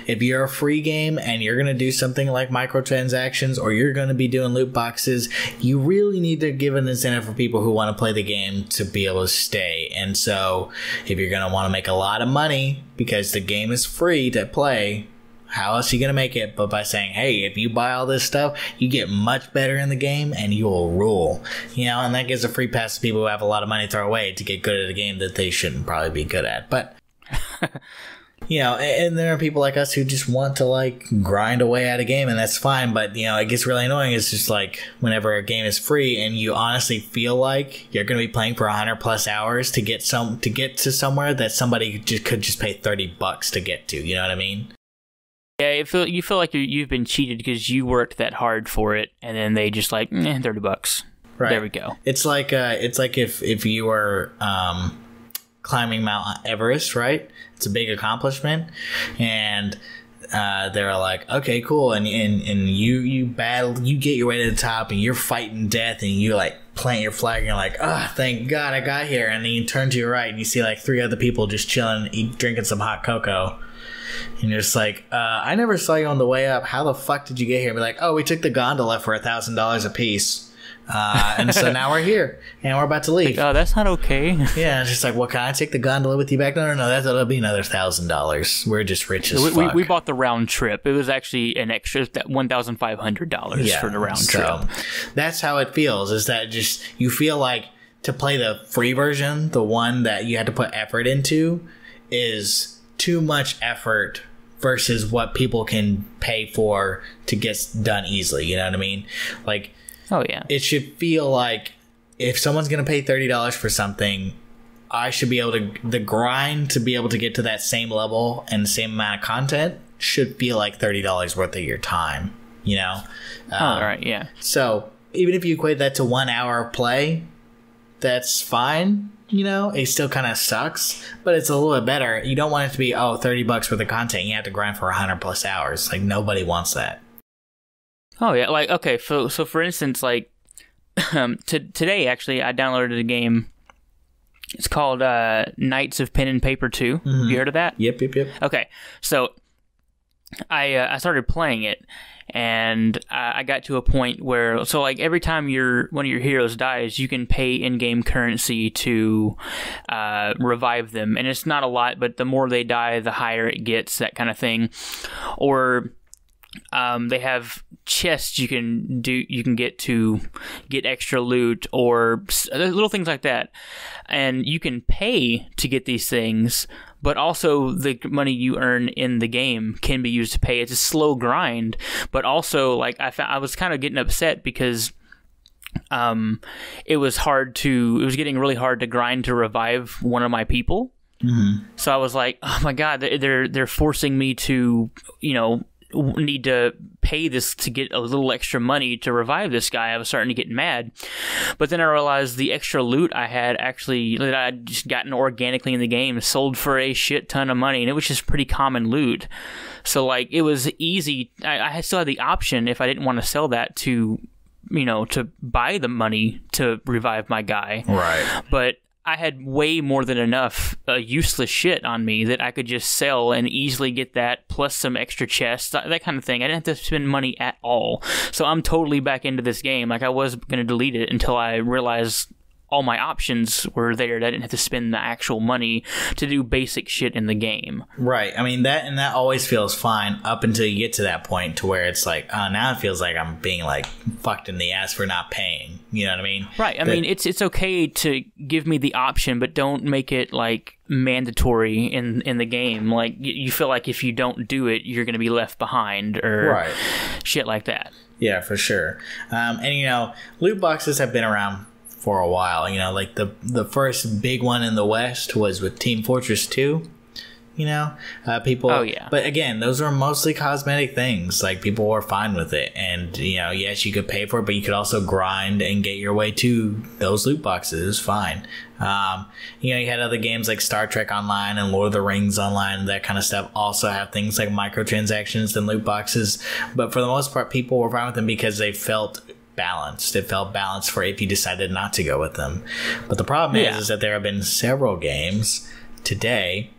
If you're a free game and you're going to do something like microtransactions or you're going to be doing loot boxes, you really need to give an incentive for people who want to play the game to be able to stay. And so if you're going to want to make a lot of money because the game is free to play, how else are you going to make it but by saying, hey, if you buy all this stuff, you get much better in the game and you will rule. You know, and that gives a free pass to people who have a lot of money to throw away to get good at a game that they shouldn't probably be good at. But... you know, and there are people like us who just want to, like, grind away at a game, and that's fine. But, you know, it gets really annoying. It's just, like, whenever a game is free and you honestly feel like you're going to be playing for 100+ hours to get to somewhere that somebody could just pay $30 to get to. You know what I mean? Yeah, you feel like you've been cheated because you worked that hard for it, and then they just like, $30. Right. There we go. It's like if you were climbing Mount Everest, right? It's a big accomplishment, and they're like, okay, cool, and you battle, you get your way to the top, and you're fighting death, and you like plant your flag, and you're like, oh, thank God I got here, and then you turn to your right, and you see like 3 other people just chilling, drinking some hot cocoa, and you're just like, I never saw you on the way up. How the fuck did you get here? And be like, oh, we took the gondola for $1,000 a piece. And so now we're here and we're about to leave. Like, oh, that's not okay. Yeah, it's just like, well, can I take the gondola with you back? No, that'll be another $1,000. We're just rich as fuck. We bought the round trip. It was actually an extra $1,500 for the round trip. That's how it feels. Is that just you feel like to play the free version, the one that you had to put effort into, is too much effort versus what people can pay for to get done easily. You know what I mean? Like. Oh, yeah. It should feel like if someone's going to pay $30 for something, I should be able to... The grind to be able to get to that same level and the same amount of content should feel like $30 worth of your time, you know? All right, yeah. So, even if you equate that to 1 hour of play, that's fine, you know? It still kind of sucks, but it's a little bit better. You don't want it to be, $30 worth of content. You have to grind for 100+ hours. Like, nobody wants that. Oh, yeah. Like, okay, so for instance, like, today, actually, I downloaded a game. It's called Knights of Pen and Paper 2. Mm-hmm. You heard of that? Yep. Okay, so I started playing it, and I got to a point where, so, like, every time one of your heroes dies, you can pay in-game currency to revive them. And it's not a lot, but the more they die, the higher it gets, that kind of thing. Or... they have chests you can get to get extra loot or little things like that, and you can pay to get these things, but also the money you earn in the game can be used to pay. It's a slow grind, but also like I was kind of getting upset because it was getting really hard to grind to revive one of my people. Mm-hmm. So I was like, oh my God, they're forcing me to, you know, need to pay this to get a little extra money to revive this guy. I was starting to get mad, but then I realized the extra loot I had that I'd just gotten organically in the game sold for a shit ton of money, and it was just pretty common loot. So like it was easy. I still had the option if I didn't want to sell that to, you know, to buy the money to revive my guy. Right. But I had way more than enough useless shit on me that I could just sell and easily get that, plus some extra chests, that kind of thing. I didn't have to spend money at all. So I'm totally back into this game. Like, I was going to delete it until I realized all my options were there. That I didn't have to spend the actual money to do basic shit in the game. Right. I mean, that always feels fine up until you get to that point to where it's like, now it feels like I'm being like fucked in the ass for not paying. You know what I mean? Right. I mean, it's okay to give me the option, but don't make it like mandatory in the game. Like, you feel like if you don't do it, you're going to be left behind or shit like that. Yeah, for sure. And loot boxes have been around for a while. Like the first big one in the West was with Team Fortress 2. People. Oh yeah. But again, those were mostly cosmetic things. Like, people were fine with it, and yes, you could pay for it, but you could also grind and get your way to those loot boxes. It was fine. You had other games like Star Trek Online and Lord of the Rings Online, that kind of stuff also have things like microtransactions and loot boxes. But for the most part, people were fine with them because they felt balanced. It felt balanced for if you decided not to go with them. But the problem is that there have been several games today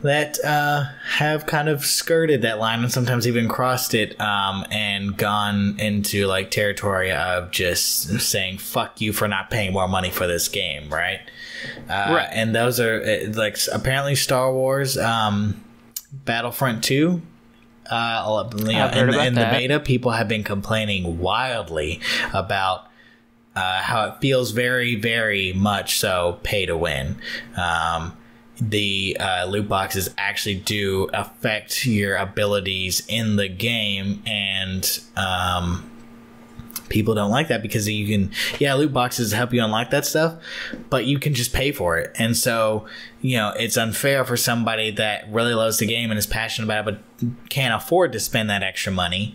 that have kind of skirted that line and sometimes even crossed it, and gone into like territory of just saying fuck you for not paying more money for this game, right? And those are like apparently Star Wars Battlefront 2. In the beta, people have been complaining wildly about how it feels very, very much so pay to win. The loot boxes actually do affect your abilities in the game, and people don't like that because you can, loot boxes help you unlock that stuff, but you can just pay for it. And so, it's unfair for somebody that really loves the game and is passionate about it, but can't afford to spend that extra money,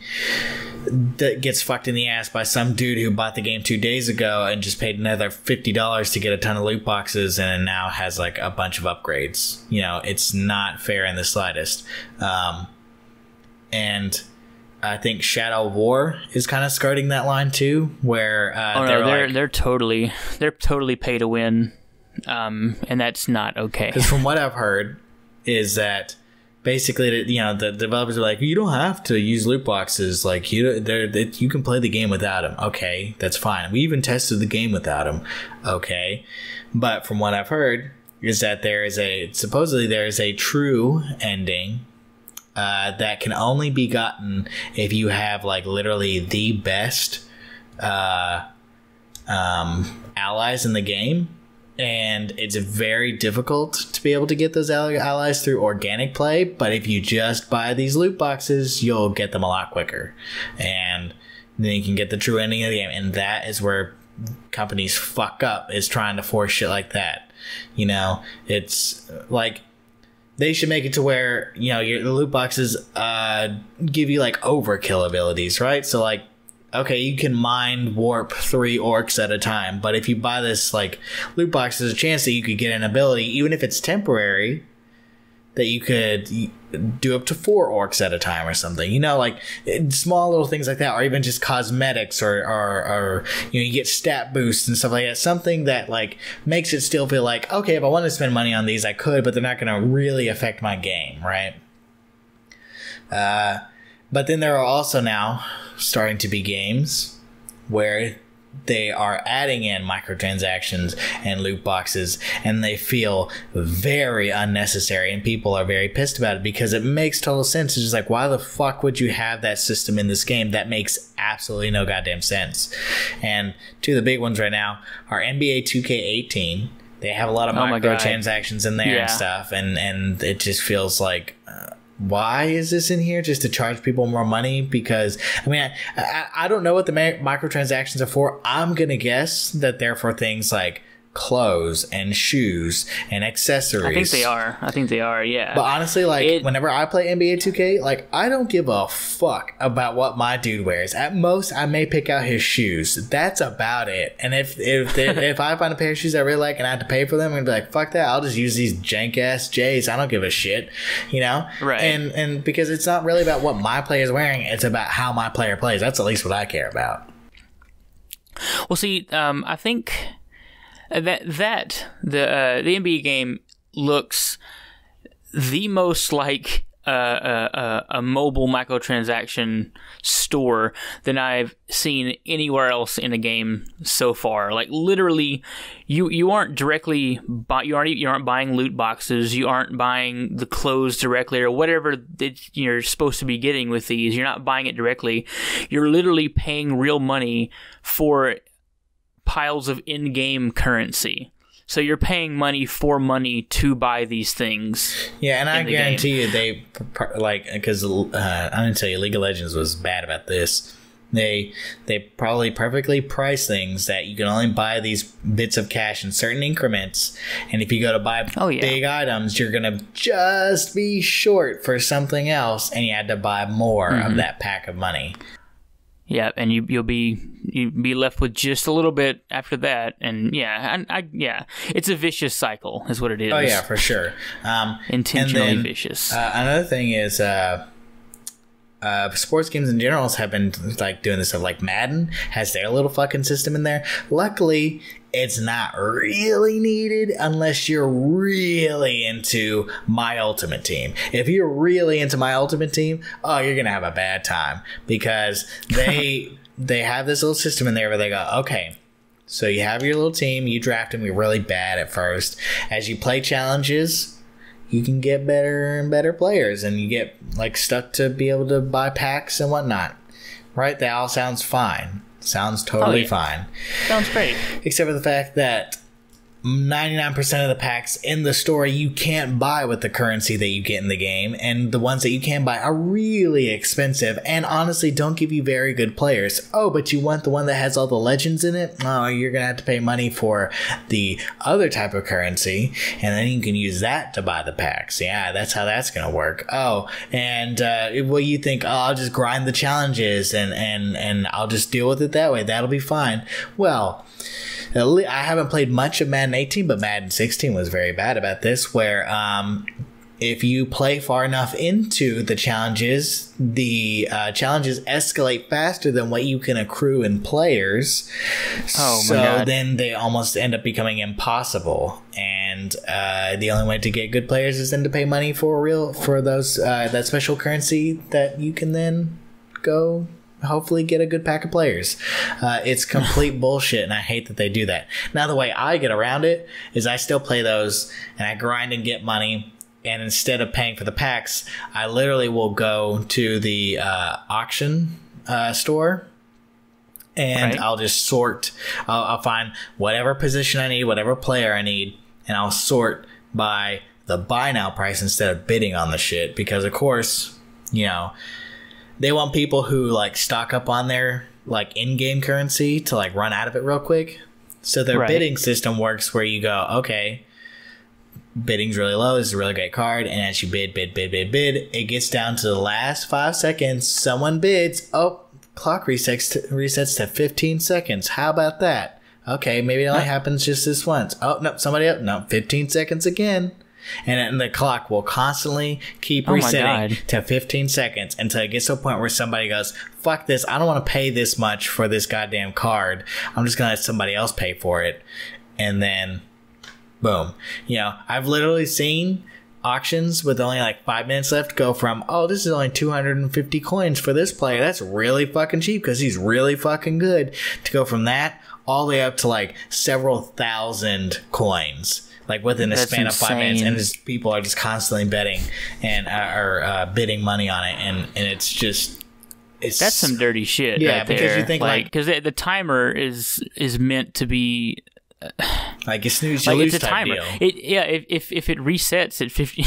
that gets fucked in the ass by some dude who bought the game 2 days ago and just paid another $50 to get a ton of loot boxes and now has like a bunch of upgrades. It's not fair in the slightest. And I think Shadow of War is kind of skirting that line too, where they're totally pay to win, and that's not okay. Because from what I've heard, is that basically the developers are like, you don't have to use loot boxes, like you can play the game without them. Okay, that's fine. We even tested the game without them. Okay, but from what I've heard is that supposedly there is a true ending. That can only be gotten if you have like literally the best allies in the game, and it's very difficult to be able to get those allies through organic play. But if you just buy these loot boxes, you'll get them a lot quicker, and then you can get the true ending of the game. And that is where companies fuck up, is trying to force shit like that. It's like, they should make it to where, the loot boxes give you like overkill abilities, right? So like, okay, you can mind warp 3 orcs at a time, but if you buy this like loot box, there's a chance that you could get an ability, even if it's temporary, that you could do up to 4 orcs at a time or something. Like small little things like that, or even just cosmetics, or you get stat boosts and stuff like that. Something that like makes it still feel like, okay, if I want to spend money on these, I could, but they're not going to really affect my game, right? But then there are also now starting to be games where they are adding in microtransactions and loot boxes, and they feel very unnecessary, and people are very pissed about it because it makes total sense. It's just like, why the fuck would you have that system in this game? That makes absolutely no goddamn sense. And two of the big ones right now are NBA 2K18. They have a lot of microtransactions in there and stuff, and it just feels like, why is this in here? Just to charge people more money? Because I don't know what the microtransactions are for. I'm gonna guess that they're for things like clothes and shoes and accessories. I think they are, yeah. But honestly, like, whenever I play NBA 2K, like, I don't give a fuck about what my dude wears. At most, I may pick out his shoes. That's about it. And if I find a pair of shoes I really like and I have to pay for them, I'm gonna be like, fuck that, I'll just use these jank ass J's. I don't give a shit, Right. And because it's not really about what my player is wearing, it's about how my player plays. That's at least what I care about. Well, see, I think The NBA game looks the most like a mobile microtransaction store than I've seen anywhere else in a game so far. Like literally, you aren't directly you aren't buying loot boxes. You aren't buying the clothes directly or whatever that you're supposed to be getting with these. You're not buying it directly. You're literally paying real money for piles of in-game currency. So you're paying money for money to buy these things. Yeah, and I guarantee you they, like, because I'm going to tell you, League of Legends was bad about this. They probably perfectly price things that you can only buy these bits of cash in certain increments. And if you go to buy big items, you're going to just be short for something else. And you had to buy more of that pack of money. Yeah, and you'll be left with just a little bit after that, and it's a vicious cycle, is what it is. Oh yeah, for sure. Intentionally vicious. Another thing is, sports games in general have been like doing this. Like Madden has their little fucking system in there. Luckily, it's not really needed unless you're really into My Ultimate Team. If you're really into My Ultimate Team, oh, you're gonna have a bad time because they have this little system in there where they go, okay, so you have your little team, you draft them, you're really bad at first. As you play challenges, you can get better and better players, and you get like stuck to be able to buy packs and whatnot. Right? That all sounds fine. Sounds totally fine. Sounds great. Except for the fact that 99% of the packs in the store you can't buy with the currency that you get in the game, and the ones that you can buy are really expensive and honestly don't give you very good players. Oh, but you want the one that has all the legends in it? Oh, you're gonna have to pay money for the other type of currency, and then you can use that to buy the packs. Yeah, that's how that's gonna work. Oh, and you think, oh, I'll just grind the challenges and I'll just deal with it that way. That'll be fine. Well, I haven't played much of Madden 18, but Madden 16 was very bad about this, where if you play far enough into the challenges, the challenges escalate faster than what you can accrue in players. Oh, my God. So then they almost end up becoming impossible. And the only way to get good players is then to pay money for those that special currency that you can then go hopefully get a good pack of players. It's complete bullshit, and I hate that they do that. Now, the way I get around it is I still play those, and I grind and get money, and instead of paying for the packs, I literally will go to the auction store, and I'll just sort. I'll find whatever position I need, whatever player I need, and I'll sort by the buy now price instead of bidding on the shit, because, of course, you know, they want people who like stock up on their like in-game currency to like run out of it real quick. So their bidding system works where you go, okay, bidding's really low, this is a really great card, and as you bid, it gets down to the last 5 seconds, someone bids, oh, clock resets to 15 seconds. How about that? Okay, maybe it only happens just this once. Oh, no, somebody else. No, 15 seconds again. And the clock will constantly keep resetting to 15 seconds until it gets to a point where somebody goes, fuck this, I don't want to pay this much for this goddamn card. I'm just going to let somebody else pay for it. And then, boom. You know, I've literally seen auctions with only like 5 minutes left go from, oh, this is only 250 coins for this player. That's really fucking cheap because he's really fucking good. To go from that all the way up to like several thousand coins. Like within a span of 5 minutes, and just people are just constantly betting and are bidding money on it, and that's some dirty shit. Yeah, right because there. You think like because the timer is meant to be like a snooze you lose type deal. If it resets at 50,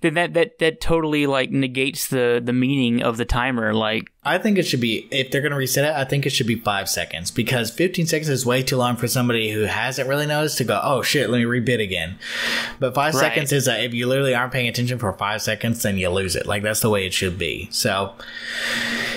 then that totally like negates the meaning of the timer. Like, I think it should be, if they're gonna reset it, I think it should be 5 seconds, because 15 seconds is way too long for somebody who hasn't really noticed to go, oh shit, let me rebid again. But 5 seconds is if you literally aren't paying attention for 5 seconds, then you lose it. Like, that's the way it should be. So,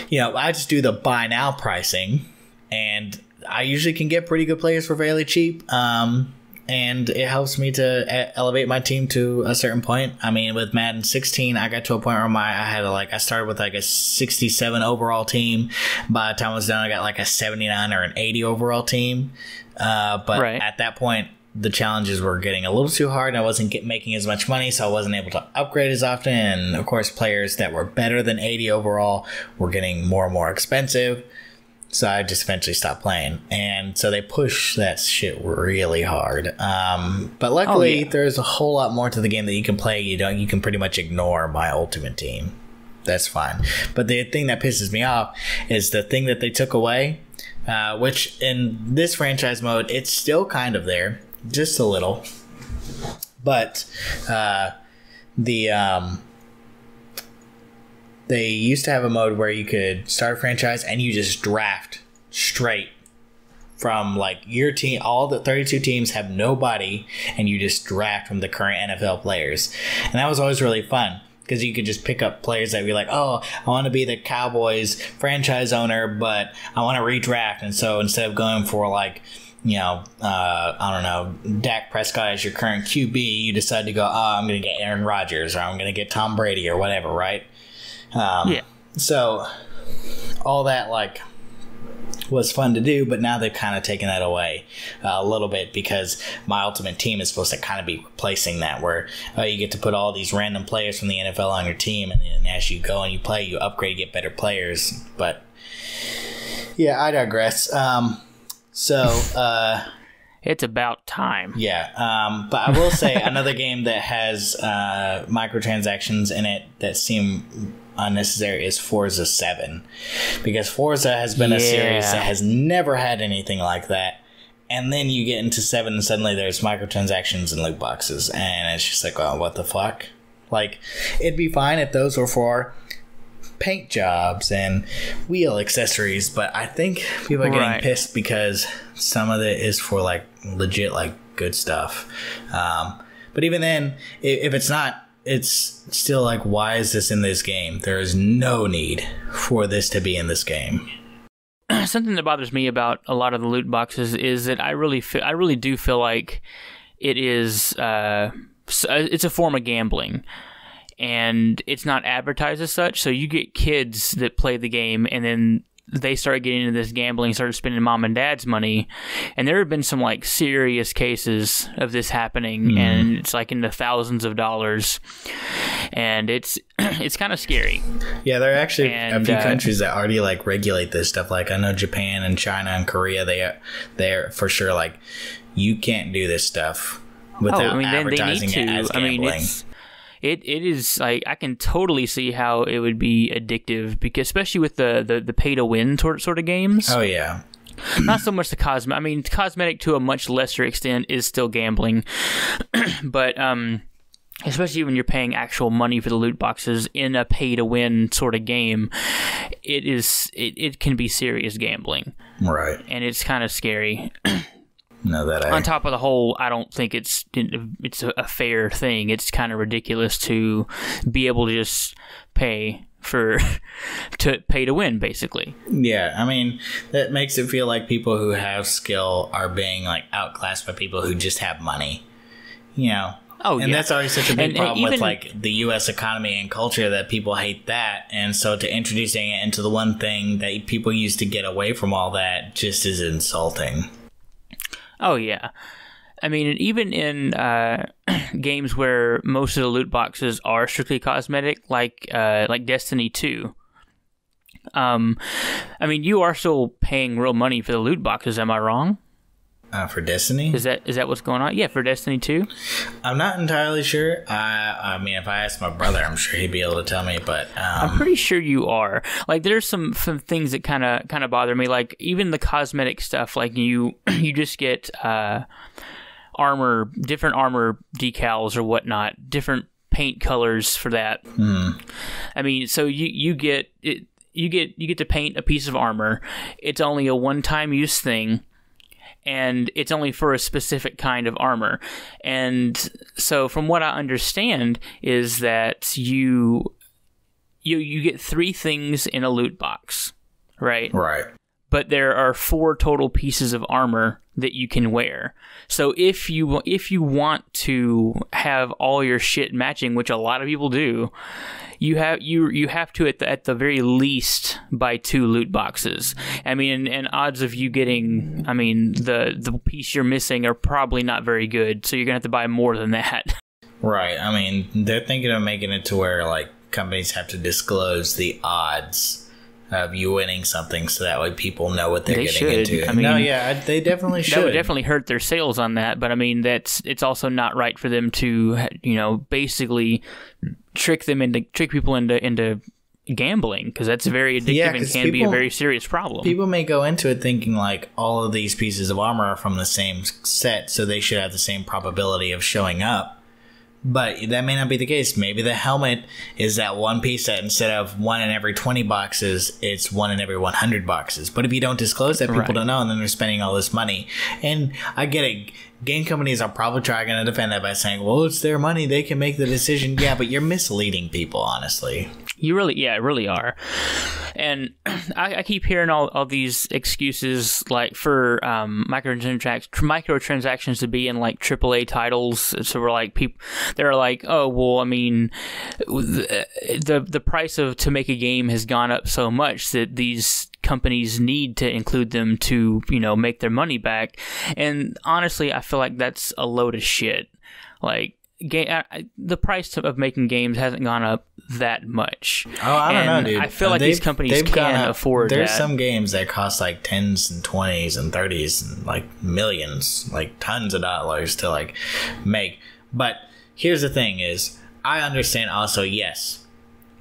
you know, I just do the buy now pricing, and I usually can get pretty good players for fairly cheap. And and it helps me to elevate my team to a certain point. I mean, with Madden 16, I got to a point where I started with like a 67 overall team. By the time I was done, I got like a 79 or an 80 overall team. But at that point, the challenges were getting a little too hard. I wasn't making as much money, so I wasn't able to upgrade as often. And of course, players that were better than 80 overall were getting more and more expensive. So I just eventually stopped playing. And so they push that shit really hard. But luckily, there's a whole lot more to the game that you can play. You can pretty much ignore my ultimate team. That's fine. But the thing that pisses me off is the thing that they took away, which in this franchise mode, it's still kind of there. Just a little. But they used to have a mode where you could start a franchise and you just draft straight from like your team. All the 32 teams have nobody, and you just draft from the current NFL players. And that was always really fun because you could just pick up players that be like, oh, I want to be the Cowboys franchise owner, but I want to redraft. And so instead of going for like, I don't know, Dak Prescott as your current QB, you decide to go, I'm going to get Aaron Rodgers, or I'm going to get Tom Brady, or whatever, right? So all that like was fun to do, but now they've kind of taken that away a little bit, because my ultimate team is supposed to kind of be replacing that, where you get to put all these random players from the NFL on your team, and then as you go and you play, you upgrade, get better players. But yeah, I digress. It's about time. Yeah, but I will say another game that has microtransactions in it that seem unnecessary is Forza 7, because Forza has been a series that has never had anything like that, and then you get into 7 and suddenly there's microtransactions and loot boxes, and it's just like, oh, what the fuck? Like, it'd be fine if those were for paint jobs and wheel accessories, but I think people are getting pissed because some of it is for like legit like good stuff. But even then, if it's not, it's still like, why is this in this game? There is no need for this to be in this game. Something that bothers me about a lot of the loot boxes is that I really do feel like it is it's a form of gambling. And it's not advertised as such, so you get kids that play the game, and then they start getting into this gambling, start spending mom and dad's money, and there have been some like serious cases of this happening, and it's like in the thousands of dollars, and it's kind of scary. Yeah, there are actually a few countries that already like regulate this stuff. Like I know Japan and China and Korea, they're for sure like, you can't do this stuff without advertising it as gambling. It is like, I can totally see how it would be addictive, because especially with the pay to win sort of games. Oh yeah. Not so much the cosmetic. I mean, cosmetic to a much lesser extent is still gambling, but especially when you're paying actual money for the loot boxes in a pay to win sort of game, it can be serious gambling. Right. And it's kind of scary. On top of the whole, I don't think it's a fair thing. It's kind of ridiculous to be able to just pay to win, basically. Yeah, I mean, that makes it feel like people who have skill are being like outclassed by people who just have money. And that's always such a big problem with like the U.S. economy and culture, that people hate that, and so to introducing it into the one thing that people use to get away from all that just is insulting. Oh, yeah. I mean, even in games where most of the loot boxes are strictly cosmetic, like Destiny 2, I mean, you are still paying real money for the loot boxes, am I wrong? For Destiny? Is that what's going on? Yeah, for Destiny 2? I'm not entirely sure. I mean, if I asked my brother, I'm sure he'd be able to tell me, but I'm pretty sure you are. Like, there's some things that kind of bother me, like even the cosmetic stuff, like you just get different armor decals or whatnot, different paint colors for that. I mean, so you get to paint a piece of armor. It's only a one-time use thing, and it's only for a specific kind of armor. And so from what I understand is that you get 3 things in a loot box, right? Right. But there are 4 total pieces of armor that you can wear. So if you want to have all your shit matching, which a lot of people do, you have to at the very least buy 2 loot boxes. I mean, and odds of you getting, I mean, the piece you're missing are probably not very good. So you're gonna have to buy more than that. Right. I mean, they're thinking of making it to where like companies have to disclose the odds of you winning something, so that way people know what they're getting into. I mean, no, yeah, they definitely should. That would definitely hurt their sales on that, but I mean, it's also not right for them to, you know, basically trick people into gambling, because that's very addictive and can be a very serious problem. People may go into it thinking like all of these pieces of armor are from the same set, so they should have the same probability of showing up. But that may not be the case. Maybe the helmet is that one piece that instead of 1 in every 20 boxes, it's 1 in every 100 boxes. But if you don't disclose that, people don't know, and then they're spending all this money. And I get it. Game companies are probably trying to defend that by saying, well, it's their money. They can make the decision. Yeah, but you're misleading people, honestly. You really are. And I keep hearing all these excuses, like for microtransactions to be in like AAA titles. So we're like, they're like, oh, well, I mean, the price to make a game has gone up so much that these companies need to include them to, you know, make their money back. And honestly, I feel like that's a load of shit. Like, the price of making games hasn't gone up that much. Oh, I don't know, dude. I feel like these companies can afford There's that. some games that cost like 10s and 20s and 30s and like millions, like tons of dollars to like make. But here's the thing is, I understand also, yes,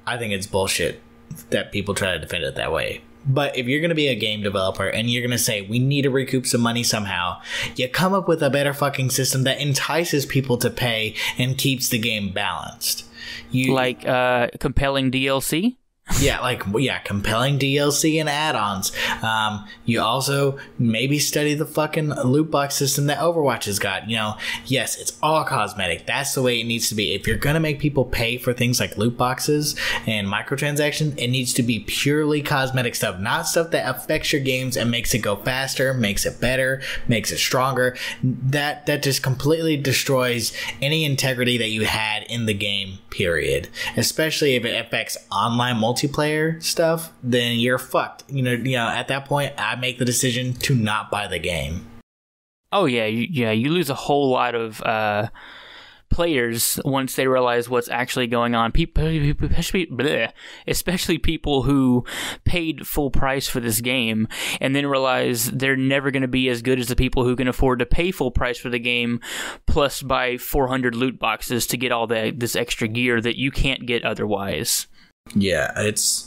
I think it's bullshit that people try to defend it that way. But if you're going to be a game developer and you're going to say, we need to recoup some money somehow, you come up with a better fucking system that entices people to pay and keeps the game balanced. Like compelling DLC? Compelling DLC and add-ons. You also maybe study the fucking loot box system that Overwatch has got. You know, yes, it's all cosmetic. That's the way it needs to be. If you're gonna make people pay for things like loot boxes and microtransactions, it needs to be purely cosmetic stuff, not stuff that affects your games and makes it go faster, makes it better, makes it stronger. That just completely destroys any integrity that you had in the game, period. Especially if it affects online multiplayer stuff, then you're fucked. You know, at that point, I make the decision to not buy the game. Oh yeah, you lose a whole lot of players once they realize what's actually going on. Especially people who paid full price for this game and then realize they're never going to be as good as the people who can afford to pay full price for the game, plus buy 400 loot boxes to get all this extra gear that you can't get otherwise. Yeah, it's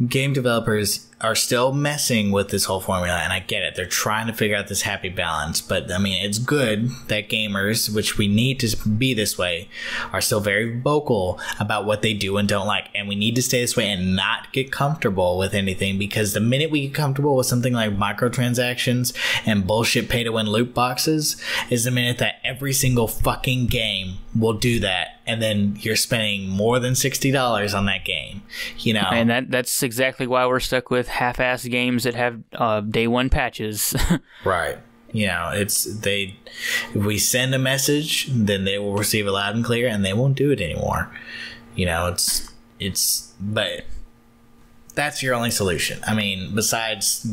game developers are still messing with this whole formula, and I get it. They're trying to figure out this happy balance, but I mean, it's good that gamers, which we need to be this way, are still very vocal about what they do and don't like, and we need to stay this way and not get comfortable with anything, because the minute we get comfortable with something like microtransactions and bullshit pay-to-win loot boxes is the minute that every single fucking game will do that, and then you're spending more than $60 on that game, you know? And that's exactly why we're stuck with half-assed games that have day one patches. Right. You know, if we send a message, then they will receive it loud and clear, and they won't do it anymore. You know, but that's your only solution. I mean, besides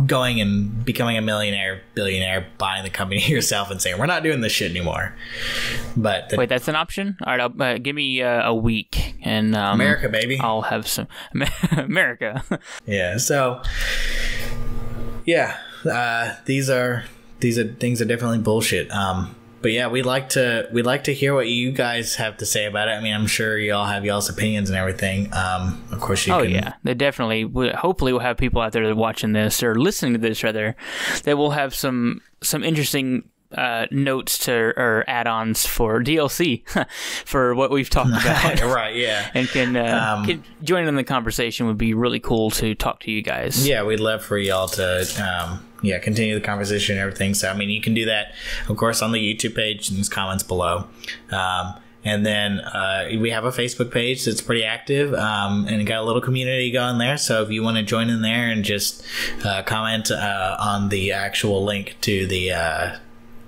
going and becoming a millionaire, billionaire, buying the company yourself and saying, we're not doing this shit anymore. But wait, that's an option? All right, give me a week and America, baby. I'll have some America. Yeah. So yeah, these things are definitely bullshit. But yeah, we'd like to hear what you guys have to say about it. I mean, I'm sure y'all have y'all's opinions and everything. Of course, you can. Oh yeah, they definitely. Hopefully, we'll have people out there that are watching this or listening to this rather, that will have some interesting notes or add-ons for DLC for what we've talked about. Right, yeah. And can join in the conversation. Would be really cool to talk to you guys. Yeah, we'd love for y'all to continue the conversation and everything. So I mean, you can do that, of course, on the YouTube page, and there's comments below. And then we have a Facebook page that's pretty active, and got a little community going there. So if you want to join in there and just comment on the actual link to the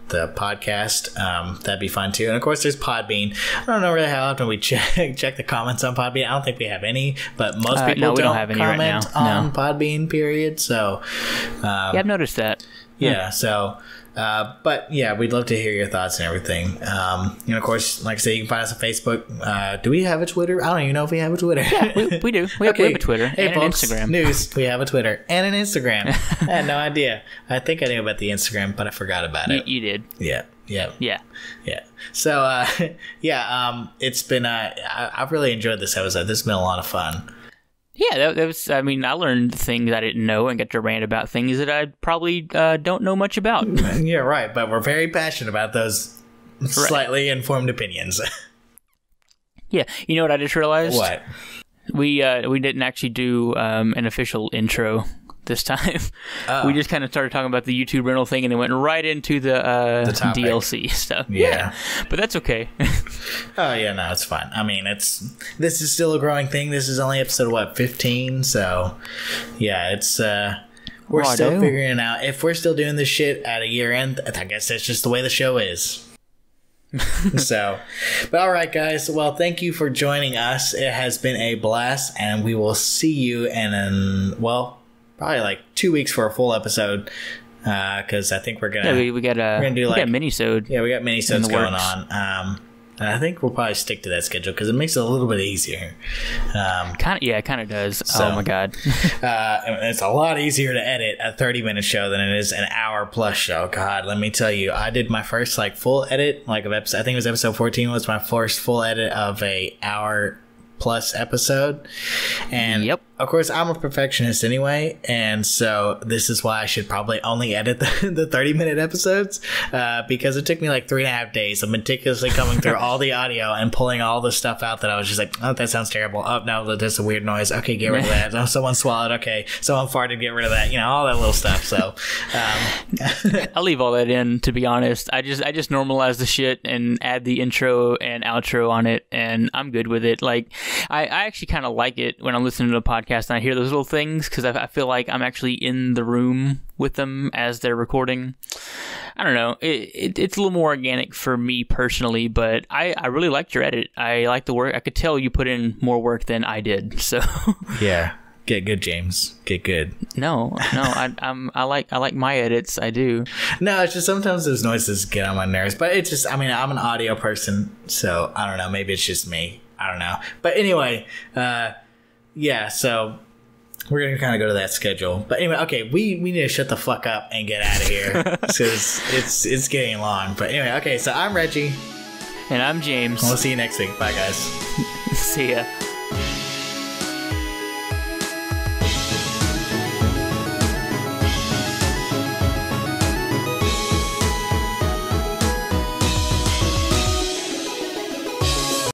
podcast, that'd be fun too. And of course, there's Podbean. I don't know really how often we check the comments on Podbean. I don't think we have any, but most people don't have any comment right now. On Podbean, period. So yeah, I've noticed that. Yeah, so but yeah, we'd love to hear your thoughts and everything. And of course, like I say, you can find us on Facebook. Do we have a Twitter? I don't even know if we have a Twitter. Yeah, we do. We have a Twitter and folks, an Instagram. News. We have a Twitter and an Instagram. I had no idea. I think I knew about the Instagram, but I forgot about it. You did. Yeah. So it's been I've really enjoyed this episode. This has been a lot of fun. Yeah, that was, I mean, I learned things I didn't know and get to rant about things that I probably don't know much about. Yeah, right, but we're very passionate about those slightly informed opinions. Yeah, you know what I just realized? What? We didn't actually do an official intro this time. We just kind of started talking about the YouTube rental thing and then went right into the DLC stuff. Yeah. But that's okay. Oh yeah, no, it's fine. I mean, this is still a growing thing. This is only episode 15, so yeah, it's we're still figuring it out. If we're still doing this shit at a year end, I guess that's just the way the show is. So, but all right, guys. Well, thank you for joining us. It has been a blast, and we will see you in probably like 2 weeks for a full episode, because I think we're gonna we got minisode. Yeah, we got minisodes going on. And I think we'll probably stick to that schedule because it makes it a little bit easier. It kind of does. So, oh my god, it's a lot easier to edit a 30-minute show than it is an hour-plus show. God, let me tell you, I did my first full edit of episode. I think it was episode 14 was my first full edit of a hour-plus episode, and of course, I'm a perfectionist anyway, and so this is why I should probably only edit the 30-minute episodes, because it took me 3.5 days of meticulously coming through all the audio and pulling all the stuff out that I was just like, oh, that sounds terrible. Oh, no, that's a weird noise. Okay, get rid of that. Oh, someone swallowed. Okay, someone farted. Get rid of that. All that little stuff. So I'll leave all that in, to be honest. I just normalize the shit and add the intro and outro on it, and I'm good with it. I actually kind of like it when I'm listening to a podcast and I hear those little things because I feel like I'm actually in the room with them as they're recording. I don't know. It's a little more organic for me personally, but I really liked your edit. I like the work. I could tell you put in more work than I did. So yeah, get good, James. Get good. No. I like my edits. I do. No, it's just sometimes those noises get on my nerves. But it's just, I'm an audio person, so I don't know. Maybe it's just me. I don't know. But anyway, yeah, so we're going to kind of go to that schedule. But anyway, okay, we need to shut the fuck up and get out of here because it's getting long. But anyway, okay, so I'm Reggie. And I'm James. We'll see you next week. Bye, guys. See ya.